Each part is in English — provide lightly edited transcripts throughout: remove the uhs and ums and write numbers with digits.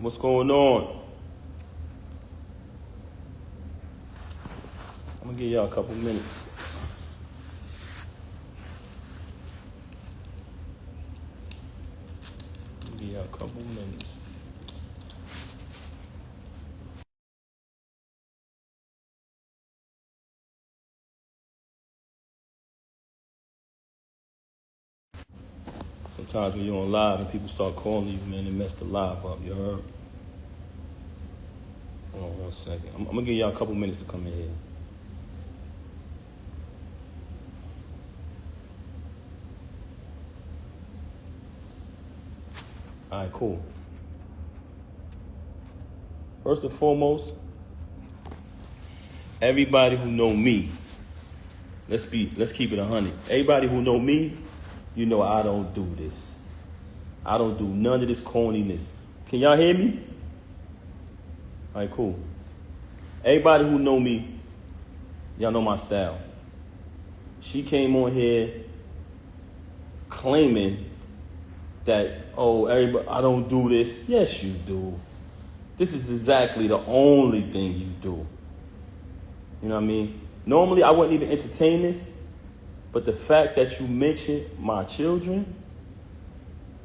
What's going on? I'm gonna give y'all a couple minutes. Sometimes when you're on live and people start calling you, man, they mess the live up, you heard? Hold on 1 second. I'm gonna give y'all a couple minutes to come in here. All right, cool. First and foremost, everybody who know me, let's keep it 100. Everybody who know me, you know I don't do this. I don't do none of this corniness. Can y'all hear me? All right, cool. Everybody who know me, y'all know my style. She came on here claiming that, oh, everybody, I don't do this. Yes, you do. This is exactly the only thing you do. You know what I mean? Normally, I wouldn't even entertain this, but the fact that you mentioned my children,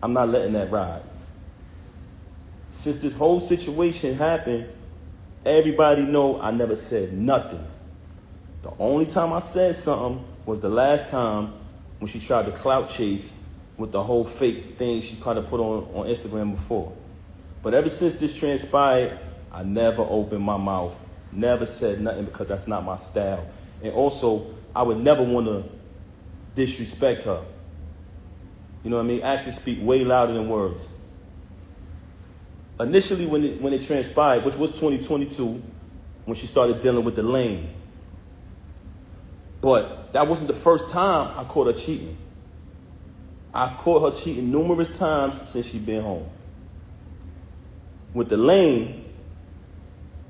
I'm not letting that ride. Since this whole situation happened, everybody know I never said nothing. The only time I said something was the last time when she tried to clout chase with the whole fake thing she tried to put on Instagram before. But ever since this transpired, I never opened my mouth, never said nothing because that's not my style. And also, I would never want to disrespect her. You know what I mean? Actions speak way louder than words. Initially, when it transpired, which was 2022, when she started dealing with the lane. But that wasn't the first time I caught her cheating. I've caught her cheating numerous times since she's been home. With the lane,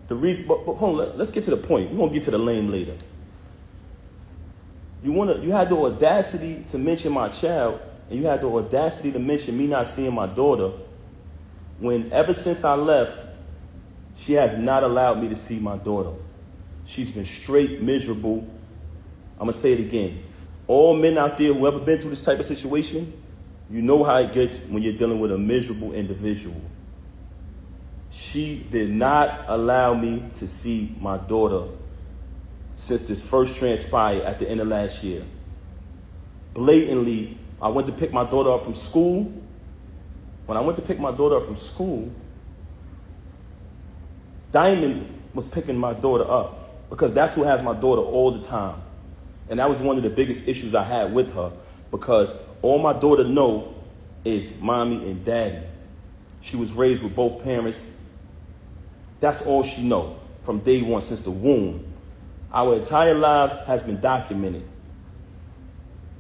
the reason, but hold on, let's get to the point. We're gonna get to the lane later. You had the audacity to mention my child, and you had the audacity to mention me not seeing my daughter, when ever since I left, she has not allowed me to see my daughter. She's been straight miserable. I'm gonna say it again. All men out there who ever been through this type of situation, you know how it gets when you're dealing with a miserable individual. She did not allow me to see my daughter since this first transpired at the end of last year. Blatantly, I went to pick my daughter up from school. When I went to pick my daughter up from school, Diamond was picking my daughter up because that's who has my daughter all the time. And that was one of the biggest issues I had with her because all my daughter know is mommy and daddy. She was raised with both parents. That's all she know from day one since the womb. Our entire lives has been documented.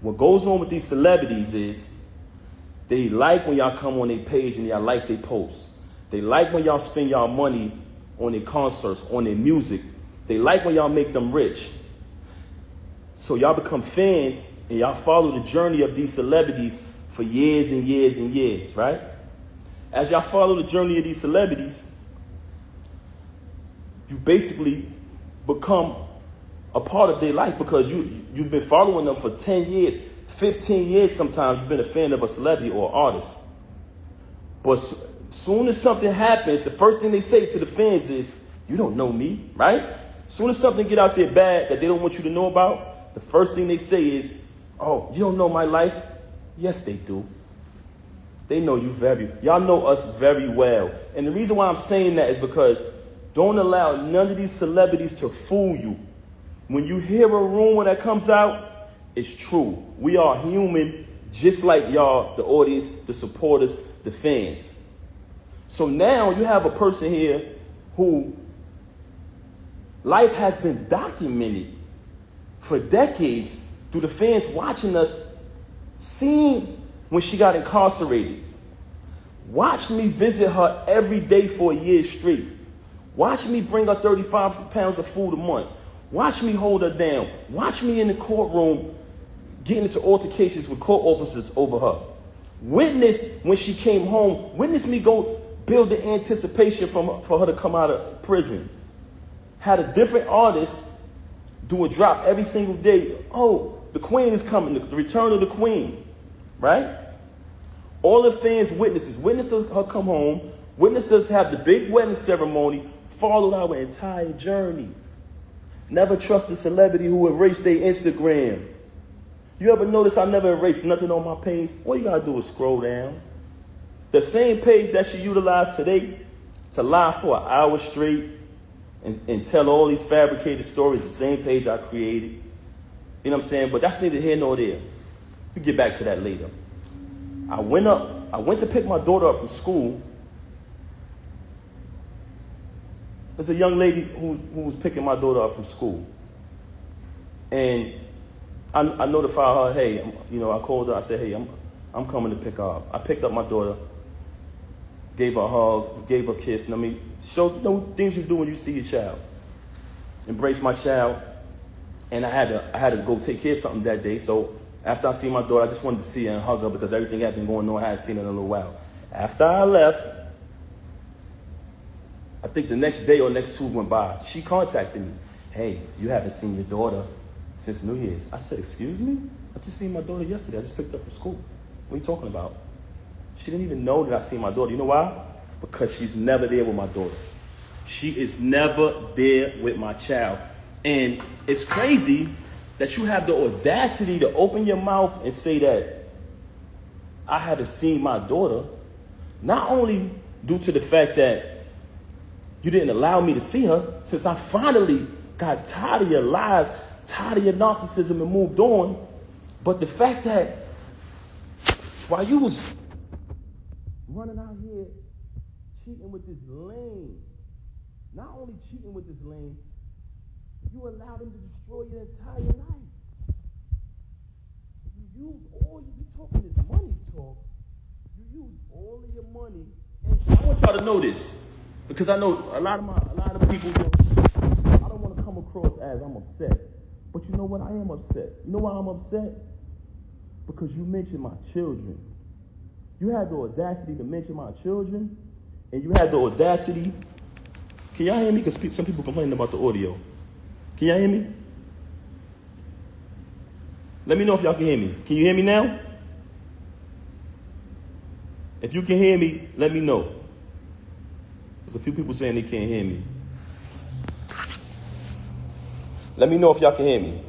What goes on with these celebrities is they like when y'all come on their page and y'all like their posts. They like when y'all spend y'all money on their concerts, on their music. They like when y'all make them rich. So y'all become fans and y'all follow the journey of these celebrities for years and years and years, right? As y'all follow the journey of these celebrities, you basically become a part of their life because you've been following them for 10 years, 15 years sometimes. You've been a fan of a celebrity or artist. But soon as something happens, the first thing they say to the fans is, you don't know me, right? Soon as something get out there bad that they don't want you to know about, the first thing they say is, oh, you don't know my life? Yes, they do. They know you y'all know us very well. And the reason why I'm saying that is because don't allow none of these celebrities to fool you. When you hear a rumor that comes out, it's true. We are human, just like y'all, the audience, the supporters, the fans. So now you have a person here who life has been documented for decades through the fans watching us, seeing when she got incarcerated. Watch me visit her every day for a year straight. Watch me bring her 35 pounds of food a month. Watch me hold her down. Watch me in the courtroom getting into altercations with court officers over her. Witness when she came home. Witness me go build the anticipation for her to come out of prison. Had a different artist do a drop every single day. Oh, the queen is coming, the return of the queen, right? All the fans witnessed this. Witnessed her come home. Witnessed us have the big wedding ceremony. Followed our entire journey. Never trust a celebrity who erased their Instagram. You ever notice I never erased nothing on my page? All you gotta do is scroll down. The same page that she utilized today to lie for an hour straight and tell all these fabricated stories, the same page I created. You know what I'm saying? But that's neither here nor there. We'll get back to that later. I went to pick my daughter up from school. There's a young lady who was picking my daughter up from school. And I notified her, hey, I called her, I said, hey, I'm coming to pick her up. I picked up my daughter, gave her a hug, gave her a kiss, show things you do when you see your child. Embrace my child. And I had to go take care of something that day, so after I seen my daughter, I just wanted to see her and hug her because everything had been going on. I hadn't seen her in a little while. After I left, I think the next day or next 2 went by. She contacted me. Hey, you haven't seen your daughter since New Year's. I said, excuse me? I just seen my daughter yesterday. I just picked her up from school. What are you talking about? She didn't even know that I seen my daughter. You know why? Because she's never there with my daughter. She is never there with my child. And it's crazy that you have the audacity to open your mouth and say that I haven't seen my daughter, not only due to the fact that you didn't allow me to see her, since I finally got tired of your lies, tired of your narcissism and moved on, but the fact that while you was running out here cheating with this lame, not only cheating with this lame, you allowed him to destroy your entire life. You use you talking this money talk, you use all of your money, and I want y'all to know this, because I know a lot of people, I don't want to come across as I'm upset, but you know what, I am upset. You know why I'm upset? Because you mentioned my children. You had the audacity to mention my children, and you had the audacity, can y'all hear me? Because some people complaining about the audio. Can y'all hear me? Let me know if y'all can hear me. Can you hear me now? If you can hear me, let me know. There's a few people saying they can't hear me. Let me know if y'all can hear me.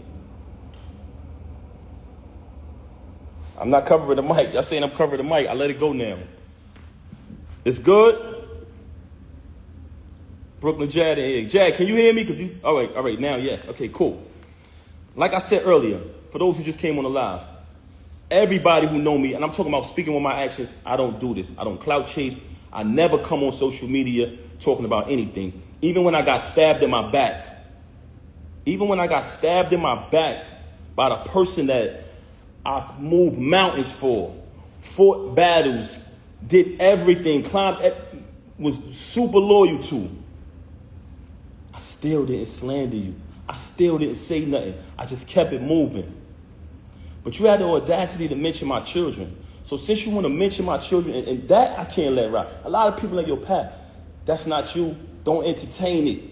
I'm not covering the mic. Y'all saying I'm covering the mic. I let it go now. It's good? Brooklyn Jad in here. Jad, can you hear me? All right, now, yes. Okay, cool. Like I said earlier, for those who just came on the live, everybody who know me, and I'm talking about speaking with my actions, I don't do this. I don't clout chase. I never come on social media talking about anything. Even when I got stabbed in my back. Even when I got stabbed in my back by the person that I moved mountains for, fought battles, did everything, was super loyal to, I still didn't slander you. I still didn't say nothing. I just kept it moving. But you had the audacity to mention my children. So since you want to mention my children, and that I can't let ride. A lot of people in your path, that's not you. Don't entertain it.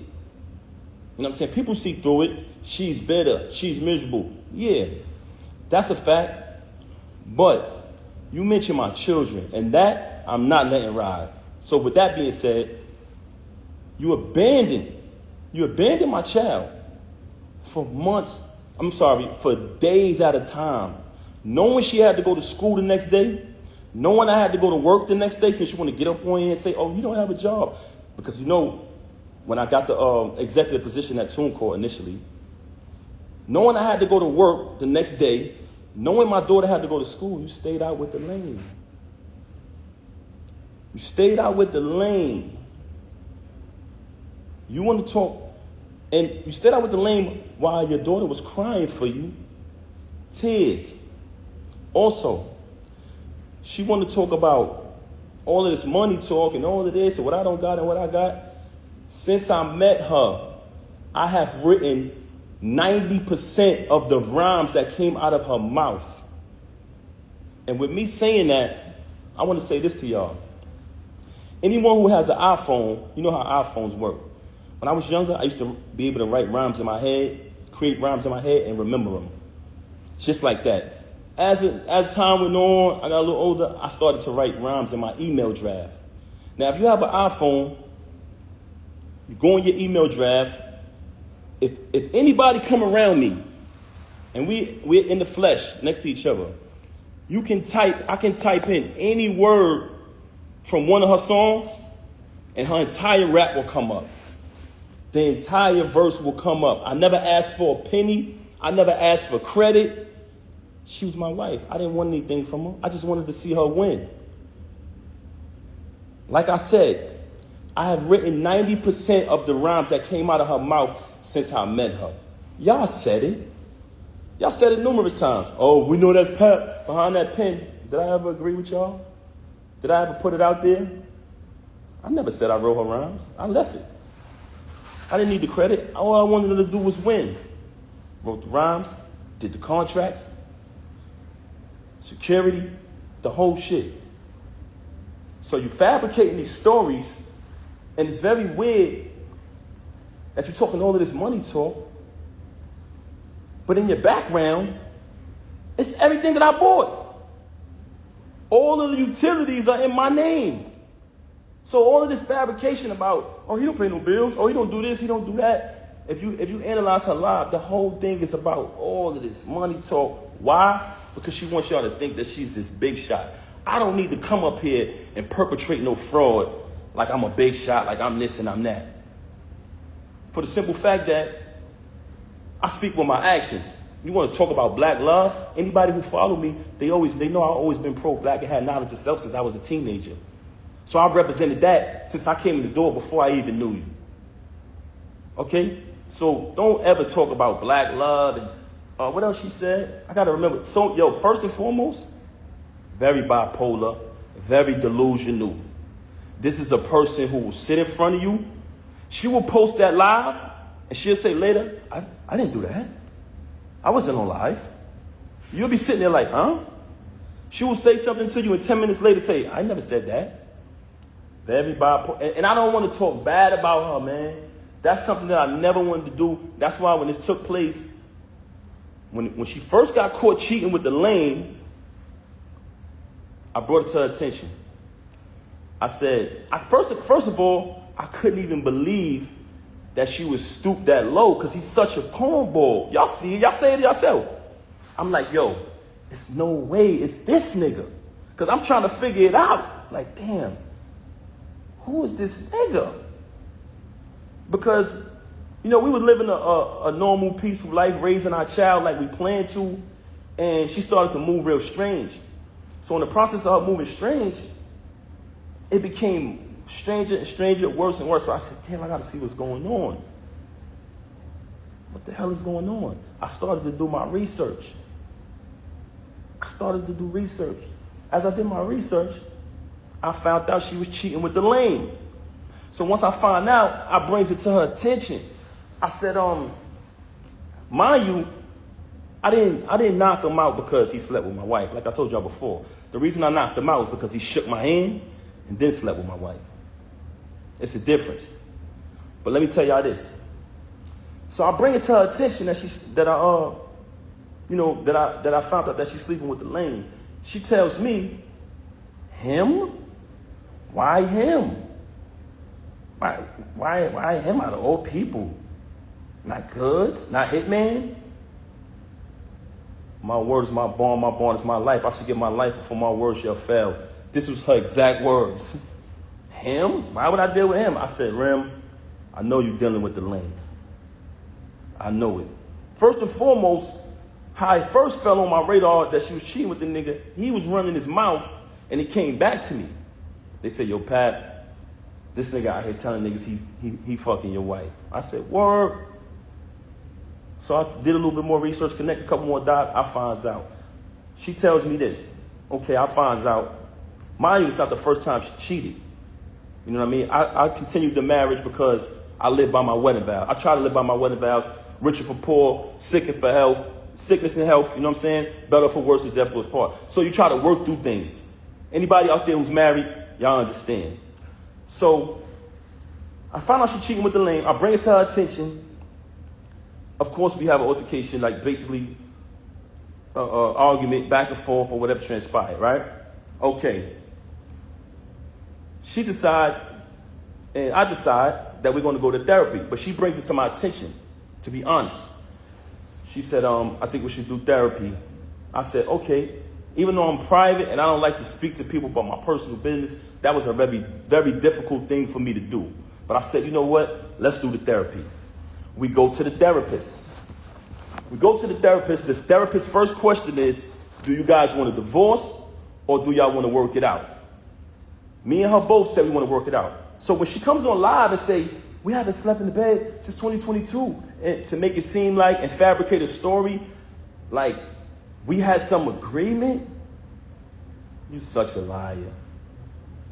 You know what I'm saying? People see through it. She's bitter. She's miserable. Yeah, that's a fact. But you mentioned my children, and that I'm not letting ride. So with that being said, you abandoned my child for months, for days at a time. Knowing she had to go to school the next day, knowing I had to go to work the next day, since you want to get up on here and say, oh, you don't have a job. Because when I got the executive position at TuneCore initially, knowing I had to go to work the next day, knowing my daughter had to go to school, you stayed out with the lame. You stayed out with the lame. You want to talk, and you stayed out with the lame while your daughter was crying for you. Tears. Also, she wanted to talk about all of this money talk and all of this and what I don't got and what I got. Since I met her, I have written 90% of the rhymes that came out of her mouth. And with me saying that, I want to say this to y'all. Anyone who has an iPhone, you know how iPhones work. When I was younger, I used to be able to write rhymes in my head, create rhymes in my head, and remember them. Just like that. As time went on, I got a little older, I started to write rhymes in my email draft. Now, if you have an iPhone, you go in your email draft. If anybody come around me, and we're in the flesh next to each other, I can type in any word from one of her songs, and her entire rap will come up. The entire verse will come up. I never asked for a penny. I never asked for credit. She was my wife. I didn't want anything from her. I just wanted to see her win. Like I said, I have written 90% of the rhymes that came out of her mouth since I met her. Y'all said it. Y'all said it numerous times. Oh, we know that's Pap behind that pen. Did I ever agree with y'all? Did I ever put it out there? I never said I wrote her rhymes. I left it. I didn't need the credit. All I wanted her to do was win. Wrote the rhymes, did the contracts, security, the whole shit. So you fabricating these stories, and it's very weird that you're talking all of this money talk, but in your background, it's everything that I bought. All of the utilities are in my name. So all of this fabrication about, oh, he don't pay no bills, oh, he don't do this, he don't do that. If you analyze her live, the whole thing is about all of this money talk. Why? Because she wants y'all to think that she's this big shot. I don't need to come up here and perpetrate no fraud like I'm a big shot, like I'm this and I'm that. For the simple fact that I speak with my actions. You want to talk about black love? Anybody who follow me, they know I've always been pro-black and had knowledge of self since I was a teenager. So I've represented that since I came in the door before I even knew you. Okay? So don't ever talk about black love and what else she said? I got to remember. So, first and foremost, very bipolar, very delusional. This is a person who will sit in front of you. She will post that live, and she'll say later, I didn't do that. I wasn't on live. You'll be sitting there like, huh? She will say something to you, and 10 minutes later say, I never said that. Very bipolar. And I don't want to talk bad about her, man. That's something that I never wanted to do. That's why when this took place, when she first got caught cheating with the lame, I brought it to her attention. I said, first of all, I couldn't even believe that she was stooped that low because he's such a cornball. Y'all see it. Y'all say it yourself. I'm like, yo, it's no way it's this nigga. Because I'm trying to figure it out. Like, damn, who is this nigga? Because, we were living a normal, peaceful life, raising our child like we planned to, and she started to move real strange. So in the process of her moving strange, it became stranger and stranger, worse and worse. So I said, damn, I got to see what's going on. What the hell is going on? I started to do my research. As I did my research, I found out she was cheating with the lame. So once I find out, I brings it to her attention. I said, mind you, I didn't knock him out because he slept with my wife. Like I told y'all before, the reason I knocked him out was because he shook my hand and then slept with my wife. It's a difference. But let me tell y'all this. So I bring it to her attention that I found out that she's sleeping with the lame. She tells me, him? Why him? Why him out of all people? Not Goods? Not Hitman? My word is my bond is my life. I should give my life before my word shall fail. This was her exact words. Him? Why would I deal with him? I said, Rem, I know you're dealing with the lame. I know it. First and foremost, how it first fell on my radar that she was cheating with the nigga, he was running his mouth, and it came back to me. They said, yo, Pat, this nigga out here telling niggas he fucking your wife. I said, word. So I did a little bit more research, connect a couple more dots. I finds out. She tells me this. Okay, I finds out. Mind you, it's not the first time she cheated. You know what I mean? I continued the marriage because I live by my wedding vow. I try to live by my wedding vows. Richer for poor, sick and for health, sickness and health, you know what I'm saying? Better for worse, death do us part. So you try to work through things. Anybody out there who's married, y'all understand. So I found out she cheating with the lame. I bring it to her attention. Of course, we have an altercation, like basically argument back and forth or whatever transpired, right? Okay. She decides, and I decide that we're going to go to therapy. But she brings it to my attention, to be honest. She said, I think we should do therapy. I said, okay. Even though I'm private and I don't like to speak to people about my personal business, that was a very, very difficult thing for me to do. But I said, you know what? Let's do the therapy. We go to the therapist. We go to the therapist. The therapist's first question is, do you guys want a divorce or do y'all want to work it out? Me and her both said we want to work it out. So when she comes on live and say, we haven't slept in the bed since 2022, and to make it seem like and fabricate a story like we had some agreement, you such a liar.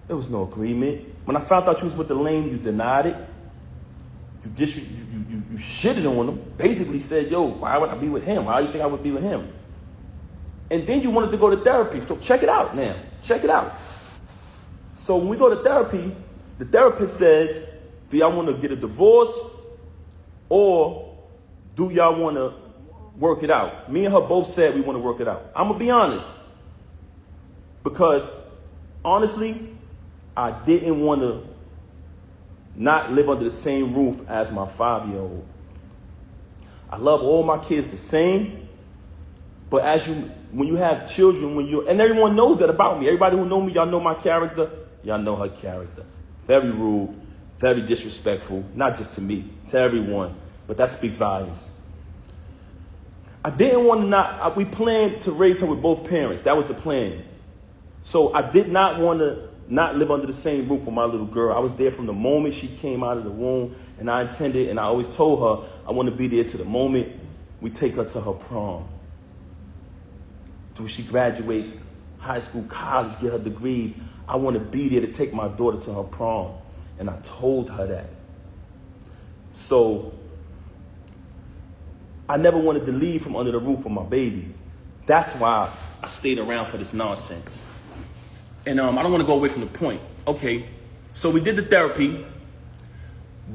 There was no agreement. When I found out you was with the lame, you denied it. You shitted on him. Basically said, yo, why would I be with him? Why do you think I would be with him? And then you wanted to go to therapy. So check it out now. Check it out. So when we go to therapy, the therapist says, do y'all want to get a divorce or do y'all want to work it out? Me and her both said we want to work it out. I'm going to be honest. Because honestly, I didn't want to not live under the same roof as my 5-year-old. I love all my kids the same. But when you have children, and everyone knows that about me. Everybody who know me, y'all know my character. Y'all know her character. Very rude, very disrespectful, not just to me, to everyone. But that speaks volumes. I didn't want to we planned to raise her with both parents. That was the plan. So I did not want to not live under the same roof with my little girl. I was there from the moment she came out of the womb, and I intended, and I always told her, I want to be there to the moment we take her to her prom. So when she graduates high school, college, get her degrees, I want to be there to take my daughter to her prom. And I told her that. So I never wanted to leave from under the roof with my baby. That's why I stayed around for this nonsense. And I don't want to go away from the point. Okay, so we did the therapy.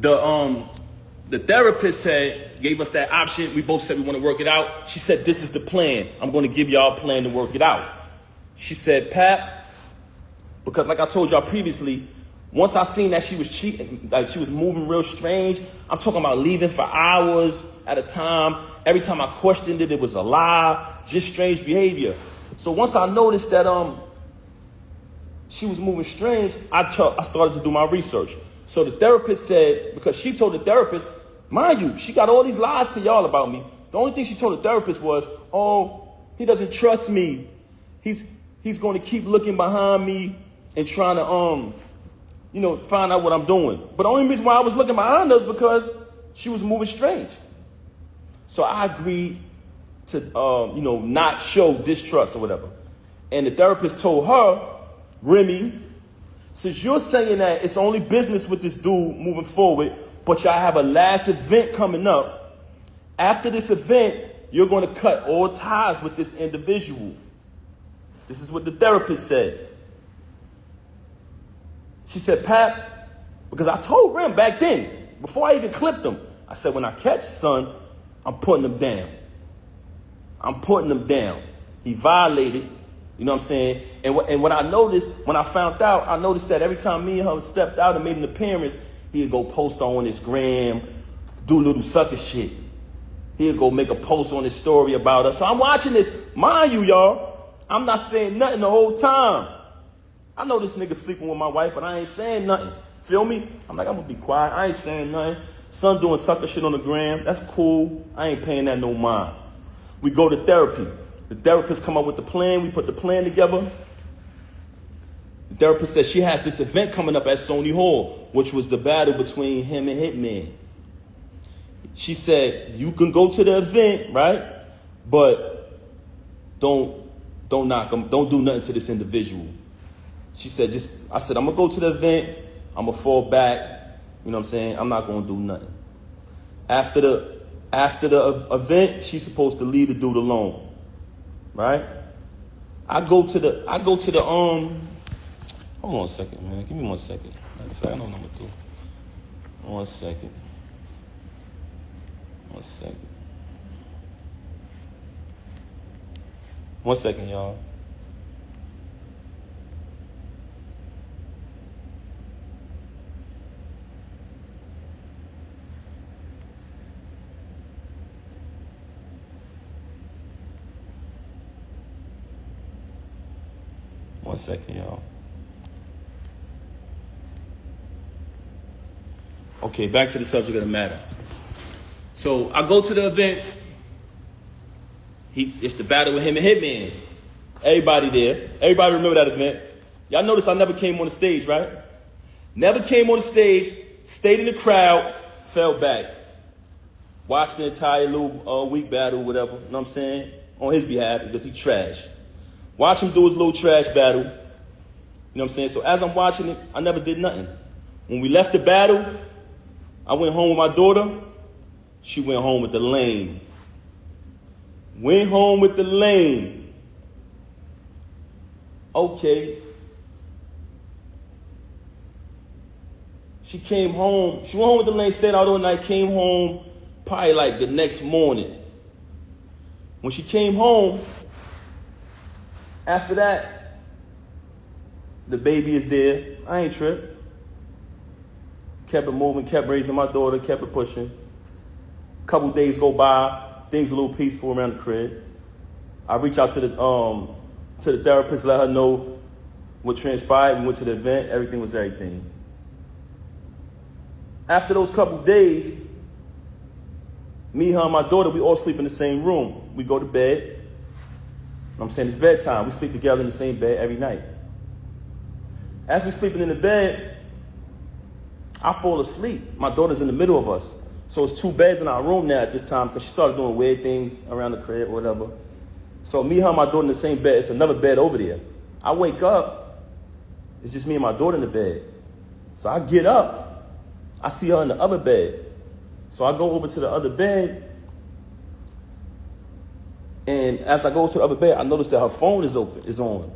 The therapist gave us that option. We both said we want to work it out. She said, this is the plan. I'm going to give y'all a plan to work it out. She said, Pap, because like I told y'all previously, once I seen that she was cheating, like she was moving real strange, I'm talking about leaving for hours at a time. Every time I questioned it, it was a lie, just strange behavior. So once I noticed that she was moving strange, I started to do my research. So the therapist said, because she told the therapist, mind you, she got all these lies to y'all about me. The only thing she told the therapist was, oh, he doesn't trust me. He's going to keep looking behind me and trying to, find out what I'm doing. But the only reason why I was looking behind her is because she was moving strange. So I agreed to, not show distrust or whatever. And the therapist told her, Remy, since you're saying that it's only business with this dude moving forward, but y'all have a last event coming up, after this event, you're going to cut all ties with this individual. This is what the therapist said. She said, Pap, because I told Rem back then, before I even clipped him, I said, when I catch son, I'm putting him down. I'm putting him down. He violated. You know what I'm saying? And what I noticed, when I found out, I noticed that every time me and her stepped out and made an appearance, he'd go post on his gram, do little sucker shit. He'd go make a post on his story about us. So I'm watching this. Mind you, y'all, I'm not saying nothing the whole time. I know this nigga sleeping with my wife, but I ain't saying nothing. Feel me? I'm like, I'm going to be quiet. I ain't saying nothing. Son doing sucker shit on the gram. That's cool. I ain't paying that no mind. We go to therapy. The therapist come up with the plan. We put the plan together. The therapist said she has this event coming up at Sony Hall, which was the battle between him and Hitman. She said, you can go to the event, right? But don't knock him. Don't do nothing to this individual. She said, I said, I'm going to go to the event. I'm going to fall back. You know what I'm saying? I'm not going to do nothing. After the event, she's supposed to leave the dude alone. Right? I go to the Hold on a second, man. Give me 1 second. Matter of fact, I know what I'm gonna do. 1 second. 1 second. 1 second, y'all. One second, y'all. Okay, back to the subject of the matter. So I go to the event. It's the battle with him and Hitman. Everybody there. Everybody remember that event. Y'all notice I never came on the stage, right? Never came on the stage, stayed in the crowd, fell back. Watched the entire little week battle, whatever, you know what I'm saying? On his behalf, because he trash. Watch him do his little trash battle. You know what I'm saying? So as I'm watching it, I never did nothing. When we left the battle, I went home with my daughter. She went home with the lame. Went home with the lame. Okay. She came home. She went home with the lane, stayed out all night, came home probably like the next morning. When she came home, after that, the baby is there. I ain't tripped. Kept it moving, kept raising my daughter, kept it pushing. A couple days go by, things a little peaceful around the crib. I reach out to the therapist, let her know what transpired. We went to the event, everything was everything. After those couple days, me, her, and my daughter, we all sleep in the same room. We go to bed. I'm saying it's bedtime. We sleep together in the same bed every night. As we sleeping in the bed, I fall asleep. My daughter's in the middle of us. So it's 2 beds in our room now at this time because she started doing weird things around the crib or whatever. So me, her, and my daughter in the same bed. It's another bed over there. I wake up. It's just me and my daughter in the bed. So I get up. I see her in the other bed. So I go over to the other bed. And as I go to the other bed, I notice that her phone is on.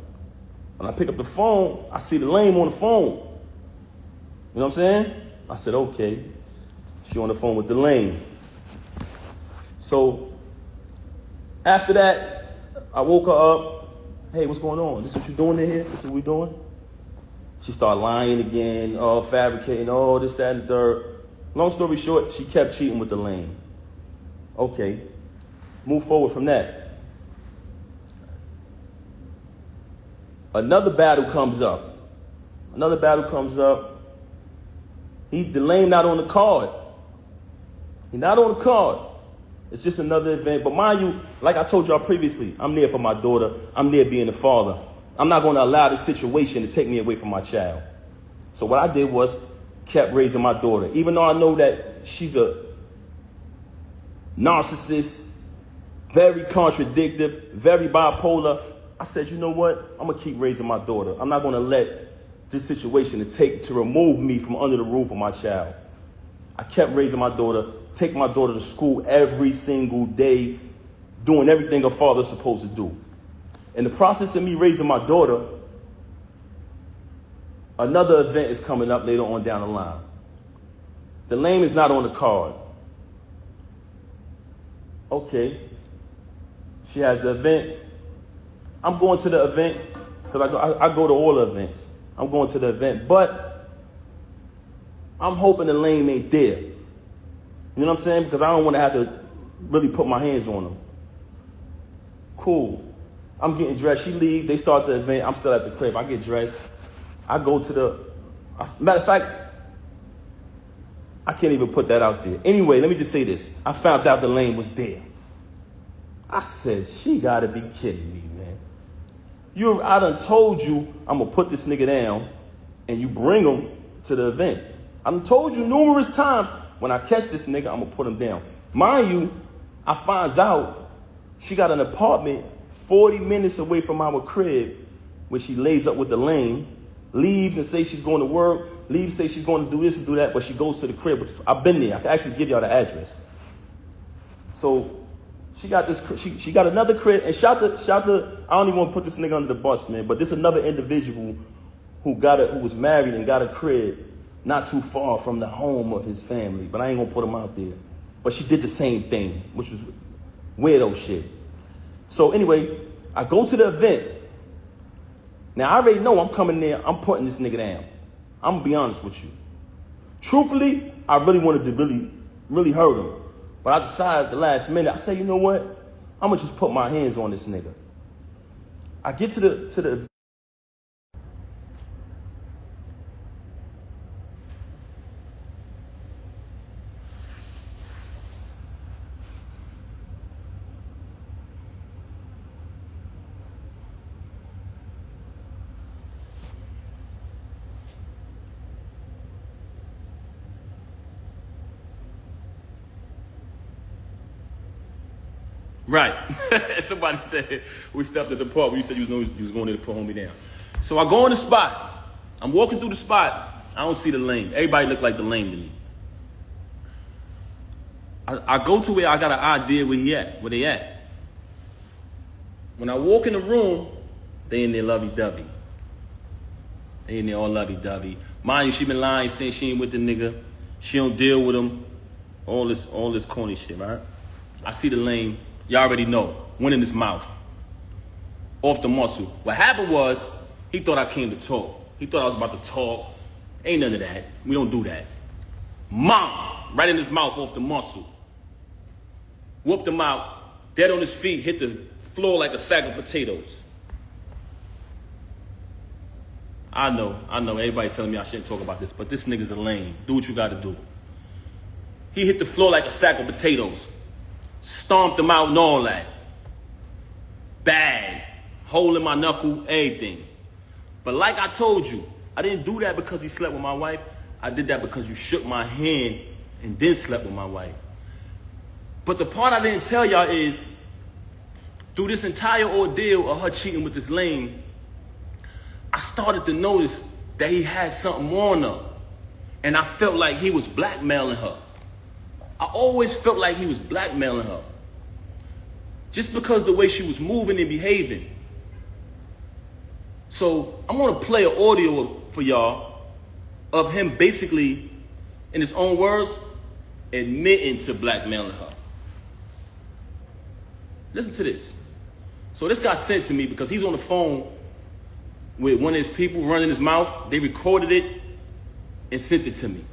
When I pick up the phone, I see the lame on the phone. You know what I'm saying? I said, okay. She on the phone with the lame. So after that, I woke her up. Hey, what's going on? This is what you doing in here? This is what we doing? She started lying again, fabricating, this, that, and the third. Long story short, she kept cheating with the lame. Okay. Move forward from that. Another battle comes up. The lame not on the card. He's not on the card. It's just another event. But mind you, like I told y'all previously, I'm there for my daughter. I'm there being the father. I'm not going to allow this situation to take me away from my child. So what I did was kept raising my daughter. Even though I know that she's a narcissist, very contradictory, very bipolar, I said, you know what? I'm going to keep raising my daughter. I'm not going to let this situation to remove me from under the roof of my child. I kept raising my daughter, take my daughter to school every single day, doing everything a father's supposed to do. In the process of me raising my daughter, another event is coming up later on down the line. The lame is not on the card. Okay. She has the event. I'm going to the event because I go to all the events. I'm going to the event, but I'm hoping the lame ain't there. You know what I'm saying? Because I don't want to have to really put my hands on them. Cool. I'm getting dressed. She leaves. They start the event. I'm still at the crib. I get dressed. I go to matter of fact, I can't even put that out there. Anyway, let me just say this. I found out the lane was there. I said, she got to be kidding me, man. I done told you I'm going to put this nigga down and you bring him to the event. I done told you numerous times, when I catch this nigga, I'm going to put him down. Mind you, I finds out she got an apartment 40 minutes away from our crib where she lays up with the lame, leaves and says she's going to work, leaves, say she's going to do this and do that, but she goes to the crib. I've been there. I can actually give y'all the address. So she got this. She got another crib, and shout to. I don't even want to put this nigga under the bus, man. But this another individual who was married and got a crib not too far from the home of his family, but I ain't gonna put him out there. But she did the same thing, which was weirdo shit. So anyway, I go to the event. Now I already know I'm coming there, I'm putting this nigga down. I'm gonna be honest with you. Truthfully, I really wanted to really hurt him. But I decided at the last minute, I said, you know what? I'm gonna just put my hands on this nigga. I get to the right. Somebody said we stepped at the park where you said you was going there to put homie down. So I go in the spot. I'm walking through the spot. I don't see the lane. Everybody look like the lane to me. I go to where I got an idea where they at. When I walk in the room, they in there lovey-dovey. They in there all lovey-dovey. Mind you, she been lying, saying she ain't with the nigga. She don't deal with him. All this corny shit, right? I see the lane. Y'all already know. Went in his mouth. Off the muscle. What happened was, he thought I came to talk. He thought I was about to talk. Ain't none of that. We don't do that. Mom! Right in his mouth off the muscle. Whooped him out. Dead on his feet. Hit the floor like a sack of potatoes. I know. Everybody telling me I shouldn't talk about this, but this nigga's a lame. Do what you gotta do. He hit the floor like a sack of potatoes. Stomped him out and all that. Bad. Hole in my knuckle, everything. But like I told you, I didn't do that because he slept with my wife. I did that because you shook my hand and then slept with my wife. But the part I didn't tell y'all is, through this entire ordeal of her cheating with this lame, I started to notice that he had something on her. And I felt like he was blackmailing her. I always felt like he was blackmailing her. Just because the way she was moving and behaving. So I'm gonna play an audio for y'all of him basically, in his own words, admitting to blackmailing her. Listen to this. So this got sent to me because he's on the phone with one of his people running his mouth. They recorded it and sent it to me.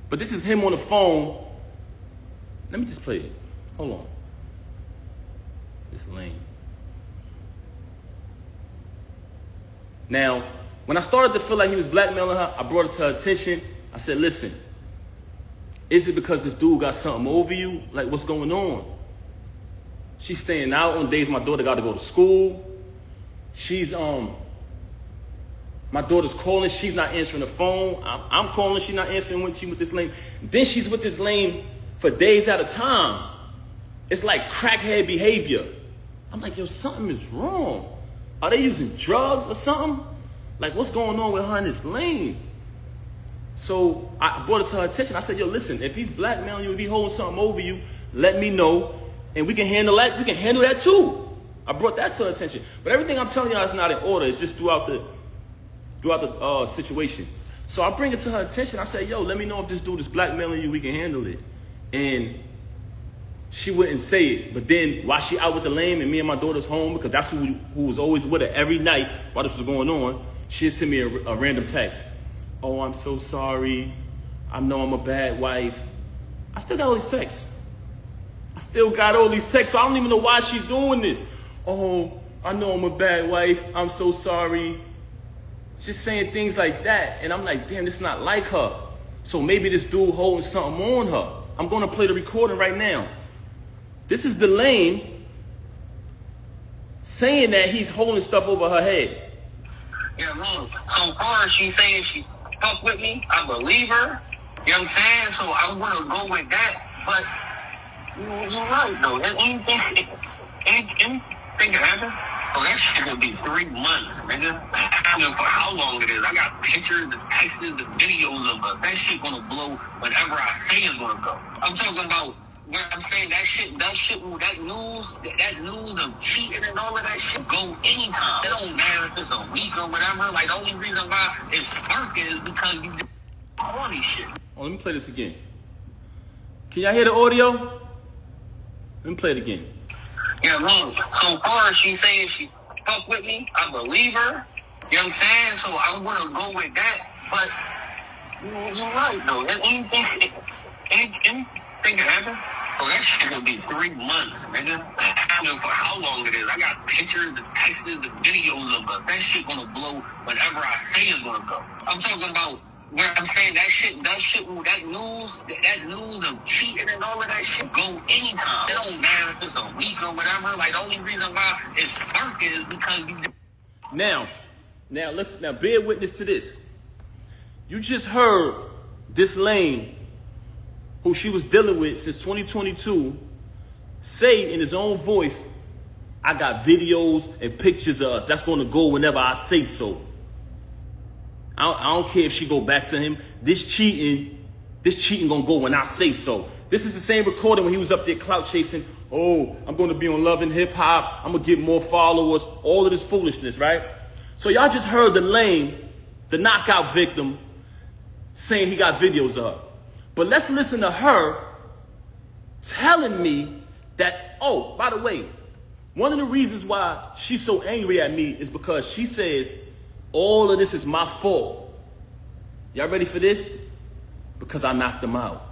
But this is him on the phone. Let me just play it. Hold on. It's lame. Now, when I started to feel like he was blackmailing her, I brought it to her attention. I said, listen, is it because this dude got something over you? Like, what's going on? She's staying out on days my daughter got to go to school. She's, my daughter's calling. She's not answering the phone. I'm calling. She's not answering when she's with this lame. Then she's with this lame for days at a time. It's like crackhead behavior. I'm like, yo, something is wrong. Are they using drugs or something? Like, what's going on with her and this lame? So I brought it to her attention. I said, yo, listen, if he's blackmailing you, if he's holding something over you, let me know. And we can handle that. We can handle that too. I brought that to her attention. But everything I'm telling y'all is not in order. It's just throughout the situation. So I bring it to her attention. I say, yo, let me know if this dude is blackmailing you. We can handle it. And she wouldn't say it. But then while she out with the lame and me and my daughter's home, because that's who was always with her every night while this was going on, she'd send me a random text. Oh, I'm so sorry. I know I'm a bad wife. I still got all these texts. So I don't even know why she's doing this. Oh, I know I'm a bad wife. I'm so sorry. Just saying things like that. And I'm like, damn, this is not like her. So maybe this dude holding something on her. I'm going to play the recording right now. This is the lame saying that he's holding stuff over her head. Yeah, man. So far as she's saying she fuck with me, I believe her. You know what I'm saying? So I'm going to go with that. But you're right, though. Anything can happen. Oh, that shit gonna be 3 months, nigga. I don't know for how long it is. I got pictures, the texts, the videos of her. That shit gonna blow whenever I say it's gonna go. I'm talking about What I'm saying, that news of cheating and all of that shit go anytime. It don't matter if it's a week or whatever. Like, the only reason why it's sparking is because you did all these shit. Oh, let me play this again. Can y'all hear the audio? Let me play it again. Yeah, man. So far as she saying she fuck with me, I believe her. You know what I'm saying? So I'm gonna go with that. But you're right though. Anything can happen. So that shit gonna be 3 months, nigga. I don't know for how long it is. I got pictures, the texts, the videos of it. That shit gonna blow whenever I say it's gonna go. I'm talking about where I'm saying that news of cheating and all of that shit go anytime. It don't matter if it's a week or whatever. Like, the only reason why it's sparking is because you. Now bear witness to this. You just heard this lame who she was dealing with since 2022, say in his own voice, I got videos and pictures of us. That's going to go whenever I say so. I don't care if she go back to him. This cheating going to go when I say so. This is the same recording when he was up there clout chasing. Oh, I'm going to be on Love and Hip Hop. I'm going to get more followers. All of this foolishness, right? So y'all just heard the lame, the knockout victim, saying he got videos of her. But let's listen to her telling me that, oh, by the way, one of the reasons why she's so angry at me is because she says all of this is my fault. Y'all ready for this? Because I knocked him out.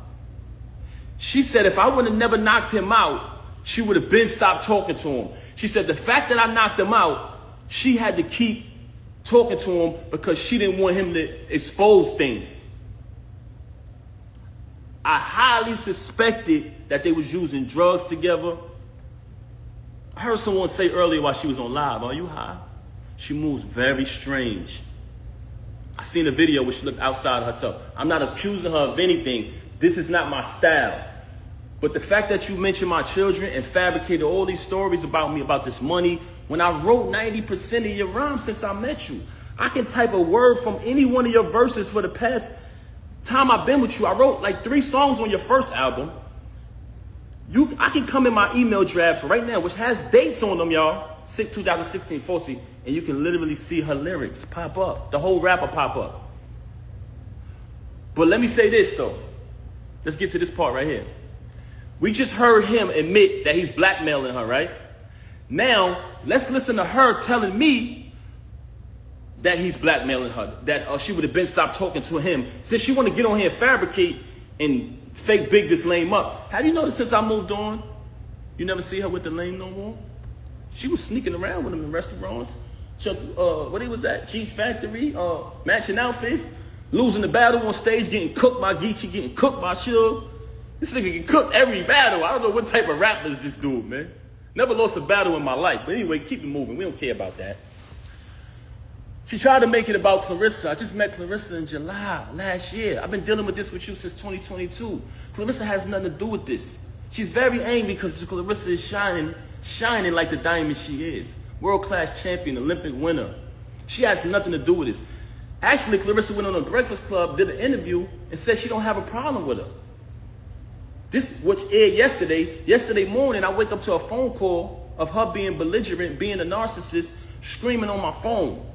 She said if I would have never knocked him out, she would have been stopped talking to him. She said the fact that I knocked him out, she had to keep talking to him because she didn't want him to expose things. I highly suspected that they was using drugs together. I heard someone say earlier while she was on live, are you high? She moves very strange. I seen a video where she looked outside of herself. I'm not accusing her of anything. This is not my style. But the fact that you mentioned my children and fabricated all these stories about me, about this money, when I wrote 90% of your rhymes since I met you, I can type a word from any one of your verses for the past time I've been with you. I wrote like 3 songs on your first album. I can come in my email drafts right now, which has dates on them, y'all. 2016, 14, and you can literally see her lyrics pop up. The whole rapper pop up. But let me say this though. Let's get to this part right here. We just heard him admit that he's blackmailing her, right? Now, let's listen to her telling me that he's blackmailing her, that she would have been stopped talking to him. Since she want to get on here and fabricate and fake big this lame up. Have you noticed since I moved on, you never see her with the lame no more? She was sneaking around with him in restaurants. What he was at? Cheese Factory, matching outfits, losing the battle on stage, getting cooked by Geechee, getting cooked by Suge. This nigga get cooked every battle. I don't know what type of rapper is this dude, man. Never lost a battle in my life. But anyway, keep it moving. We don't care about that. She tried to make it about Clarissa. I just met Clarissa in July last year. I've been dealing with this with you since 2022. Clarissa has nothing to do with this. She's very angry because Clarissa is shining like the diamond she is. World-class champion, Olympic winner. She has nothing to do with this. Actually, Clarissa went on a Breakfast Club, did an interview, and said she don't have a problem with her. This, which aired yesterday. Yesterday morning, I wake up to a phone call of her being belligerent, being a narcissist, screaming on my phone,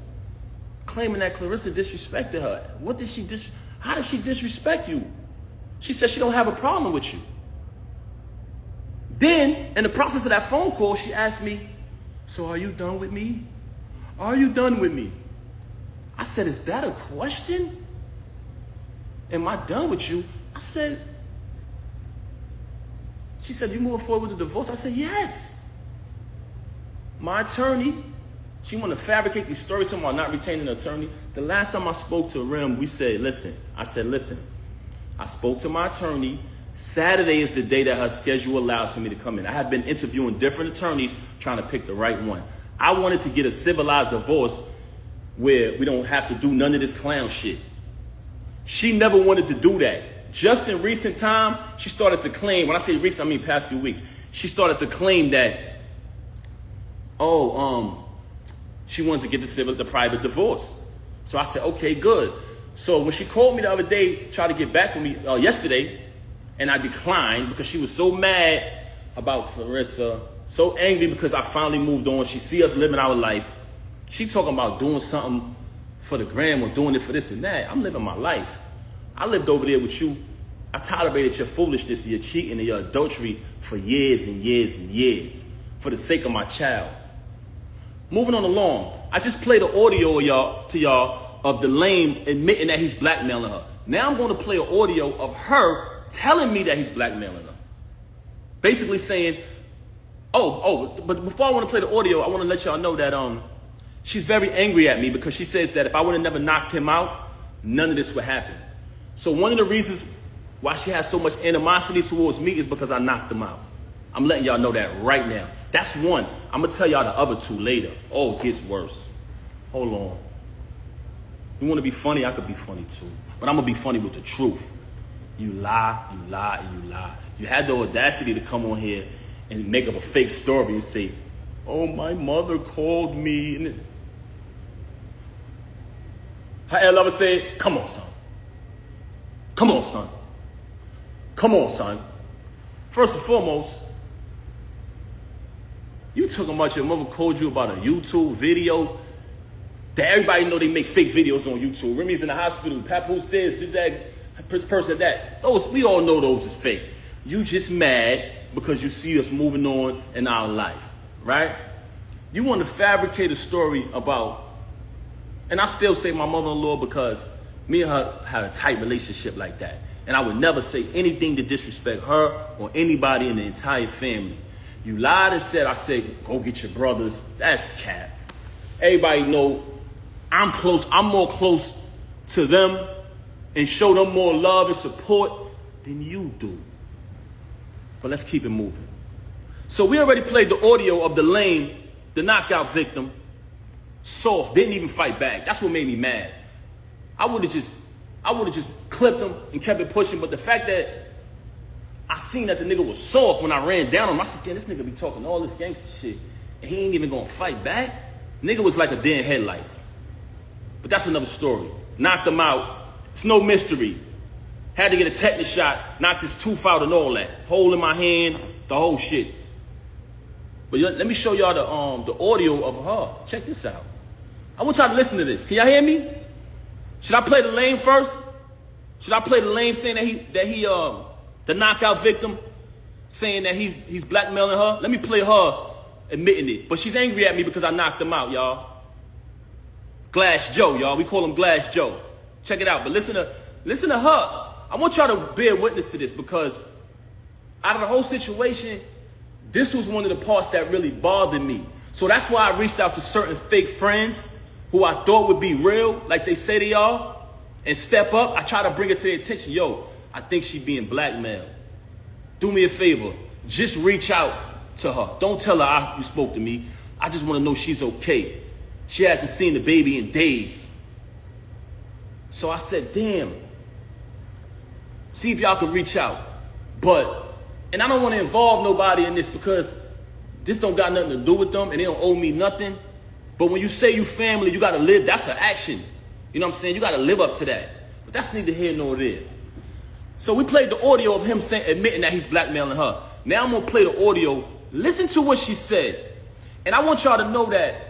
claiming that Clarissa disrespected her. How did she disrespect you? She said she don't have a problem with you. Then, in the process of that phone call, she asked me, so are you done with me? Are you done with me? I said, is that a question? Am I done with you? I said, she said, you moving forward with the divorce? I said, yes. My attorney, she want to fabricate these stories talking about not retaining an attorney. The last time I spoke to Remy, we said, listen. I spoke to my attorney. Saturday is the day that her schedule allows for me to come in. I had been interviewing different attorneys trying to pick the right one. I wanted to get a civilized divorce where we don't have to do none of this clown shit. She never wanted to do that. Just in recent time, she started to claim, when I say recent, I mean past few weeks, she started to claim that, she wanted to get the private divorce. So I said, okay, good. So when she called me the other day, tried to get back with me yesterday, and I declined because she was so mad about Clarissa, so angry because I finally moved on. She see us living our life. She talking about doing something for the gram or doing it for this and that. I'm living my life. I lived over there with you. I tolerated your foolishness, your cheating, and your adultery for years and years and years for the sake of my child. Moving on along, I just played the audio to y'all of the lame admitting that he's blackmailing her. Now I'm going to play an audio of her telling me that he's blackmailing her. Basically saying, but before I want to play the audio, I want to let y'all know that she's very angry at me because she says that if I would have never knocked him out, none of this would happen. So one of the reasons why she has so much animosity towards me is because I knocked him out. I'm letting y'all know that right now. That's one. I'm going to tell y'all the other two later. Oh, it gets worse. Hold on. You want to be funny? I could be funny too. But I'm going to be funny with the truth. You lie, you lie, and you lie. You had the audacity to come on here and make up a fake story and say, oh, my mother called me. And her lover said, come on, son. Come on, son. Come on, son. First and foremost, you talking about your mother called you about a YouTube video that everybody know they make fake videos on YouTube. Remy's in the hospital. Papoose this that, person that. Those, we all know those is fake. You just mad because you see us moving on in our life, right? You want to fabricate a story about, and I still say my mother-in-law because me and her had a tight relationship like that. And I would never say anything to disrespect her or anybody in the entire family. You lied and said, I said, go get your brothers. That's cap. Everybody know I'm close. I'm more close to them and show them more love and support than you do. But let's keep it moving. So we already played the audio of the lame, the knockout victim, soft, didn't even fight back. That's what made me mad. I would have just clipped him and kept it pushing, but the fact that I seen that the nigga was soft when I ran down on him, I said, damn, this nigga be talking all this gangster shit, and he ain't even gonna fight back? Nigga was like a deer in headlights. But that's another story. Knocked him out. It's no mystery. Had to get a tetanus shot, knocked his tooth out and all that. Hole in my hand, the whole shit. But let me show y'all the audio of her. Check this out. I want y'all to listen to this. Can y'all hear me? Should I play the lame first? Should I play the lame saying that he the knockout victim saying that he's blackmailing her? Let me play her admitting it. But she's angry at me because I knocked him out, y'all. Glass Joe, y'all. We call him Glass Joe. Check it out. But listen to her. I want y'all to bear witness to this because out of the whole situation, this was one of the parts that really bothered me. So that's why I reached out to certain fake friends who I thought would be real, like they say they are, and step up. I try to bring it to their attention. Yo, I think she being blackmailed. Do me a favor. Just reach out to her. Don't tell her you spoke to me. I just want to know she's okay. She hasn't seen the baby in days. So I said, damn. See if y'all can reach out. And I don't want to involve nobody in this because this don't got nothing to do with them and they don't owe me nothing. But when you say you family, you got to live. That's an action. You know what I'm saying? You got to live up to that. But that's neither here nor there. So we played the audio of him admitting that he's blackmailing her. Now I'm going to play the audio. Listen to what she said. And I want y'all to know that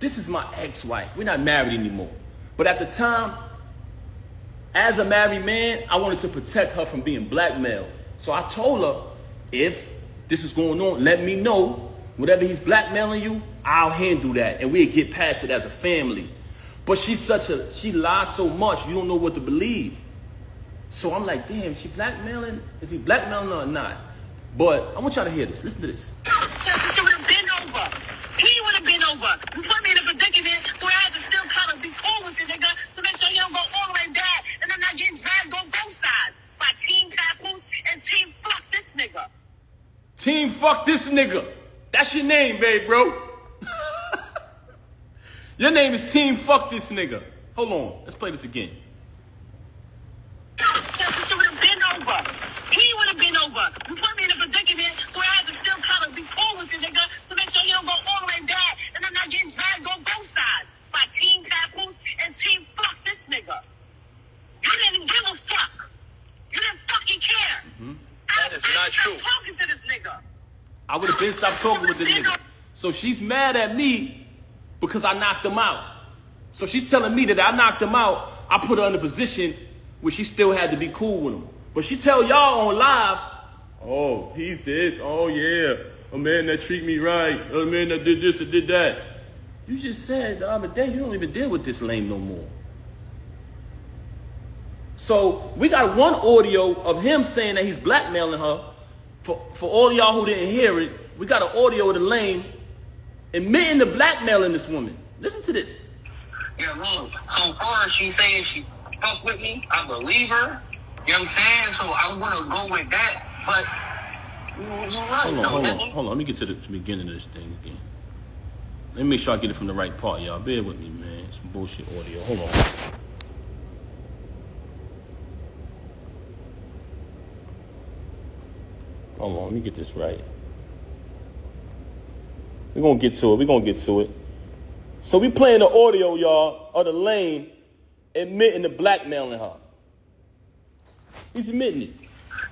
this is my ex-wife. We're not married anymore. But at the time, as a married man, I wanted to protect her from being blackmailed. So I told her, if this is going on, let me know. Whatever he's blackmailing you, I'll handle that. And we'll get past it as a family. But she lies so much, you don't know what to believe. So I'm like, damn, is he blackmailing her or not? But I want y'all to hear this. Listen to this. She would have been over. He would have been over. You put me in a predicament, so I had to still kind of be cool with the nigga to make sure he don't go all the way back and I'm not getting dragged on both sides by Team Papoose and Team Fuck This Nigga. Team Fuck This Nigga. That's your name, babe, bro. Your name is Team Fuck This Nigga. Hold on. Let's play this again. She would have been over. He would have been over. You put me in a predicament, so I had to still kind of be cool with the nigga to make sure he don't go all the way back and I'm not getting dragged on both sides by Team Papoose and Team Fuck This Nigga. You didn't give a fuck. You didn't fucking care. have been stopped talking with this nigga. So she's mad at me because I knocked him out. So she's telling me that I knocked him out. I put her in a position where she still had to be cool with him. But she tell y'all on live, oh, he's this. Oh, yeah. A man that treat me right. A man that did this and did that. You just said the other day you don't even deal with this lame no more. So we got one audio of him saying that he's blackmailing her. For all y'all who didn't hear it, we got an audio of the lame admitting to blackmailing this woman. Listen to this. Yeah, look. So far as she saying she fuck with me, I believe her. You know what I'm saying? So I'm gonna go with that. But you're right. Hold on. Let me get to the beginning of this thing again. Let me make sure I get it from the right part, y'all. Bear with me, man. Some bullshit audio. Hold on. Hold on, let me get this right. We're gonna get to it. So we playing the audio, y'all, of the lame admitting to blackmailing her. He's admitting it.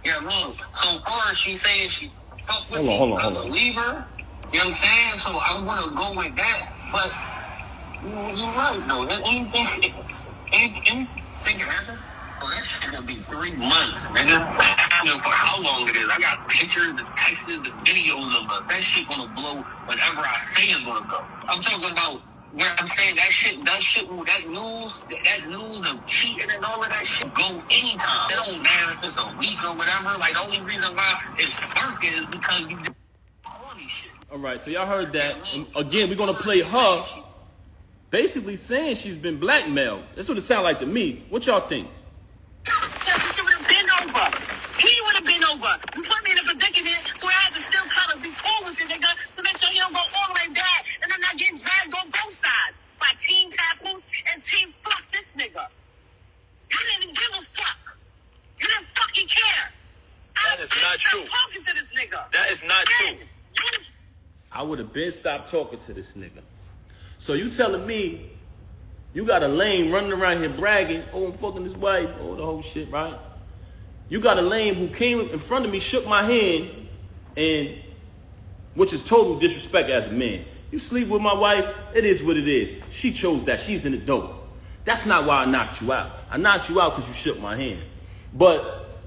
Yeah, look. So far as she saying she fuck with me, I believe her. You know what I'm saying? So I'm gonna go with that. But you're right, though. Anything can happen. Oh, that shit gonna be 3 months, nigga. I don't know for how long it is. I got pictures, the texts, the videos of her. That shit gonna blow whatever I say is gonna go. I'm talking about where I'm saying that news of cheating and all of that shit go anytime. It don't matter if it's a week or whatever. Like, the only reason why it's sparking is because you do all these shit. All right, so y'all heard that. And again, we're gonna play her basically saying she's been blackmailed. That's what it sounds like to me. What y'all think? She would have been over. He would have been over. You put me in a predicament, so I had to still kind of be cool with the nigga to make sure he don't go all the way back and I'm not getting dragged on both sides by Team Papoose and Team Fuck this nigga. You didn't even give a fuck. You didn't fucking care. That is not true. Talking to this nigga. That is not true. I would have been stopped talking to this nigga. So you telling me you got a lame running around here bragging, oh, I'm fucking this wife, oh, the whole shit, right? You got a lame who came in front of me, shook my hand, and which is total disrespect as a man. You sleep with my wife, it is what it is. She chose that. She's in the dope. That's not why I knocked you out. I knocked you out because you shook my hand. But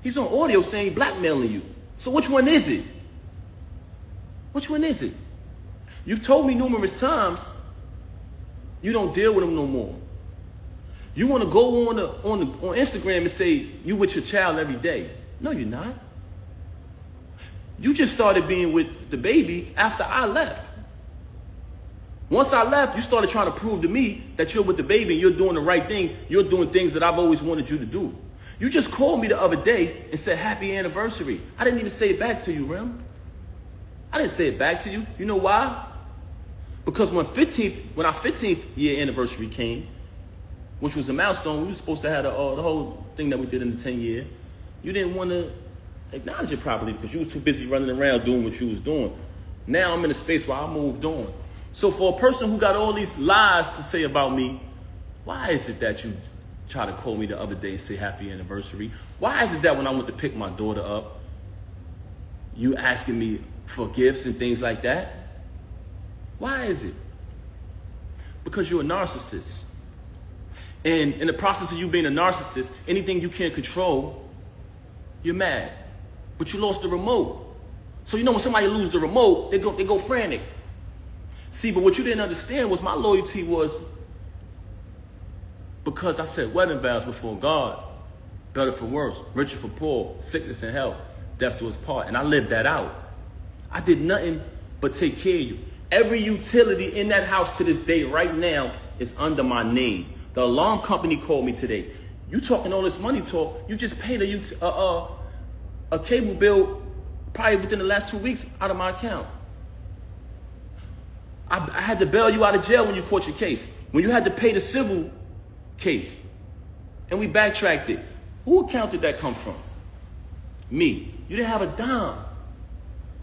he's on audio saying he's blackmailing you. So which one is it? Which one is it? You've told me numerous times you don't deal with him no more. You want to go on Instagram and say you with your child every day. No, you're not. You just started being with the baby after I left. Once I left, you started trying to prove to me that you're with the baby and you're doing the right thing. You're doing things that I've always wanted you to do. You just called me the other day and said happy anniversary. I didn't even say it back to you, Rem. I didn't say it back to you. You know why? Because when our 15th year anniversary came, which was a milestone, we were supposed to have the whole thing that we did in the 10 year. You didn't want to acknowledge it properly because you was too busy running around doing what you was doing. Now I'm in a space where I moved on. So for a person who got all these lies to say about me, why is it that you try to call me the other day and say happy anniversary? Why is it that when I went to pick my daughter up, you asking me for gifts and things like that? Why is it? Because you're a narcissist. And in the process of you being a narcissist, anything you can't control, you're mad. But you lost the remote. So you know when somebody loses the remote, they go frantic. See, but what you didn't understand was my loyalty was because I said wedding vows before God, better for worse, richer for poor, sickness and health, death to us part. And I lived that out. I did nothing but take care of you. Every utility in that house to this day right now is under my name. The alarm company called me today. You talking all this money talk, you just paid a cable bill probably within the last 2 weeks out of my account. I had to bail you out of jail when you caught your case. When you had to pay the civil case. And we backtracked it. Who account did that come from? Me. You didn't have a dime.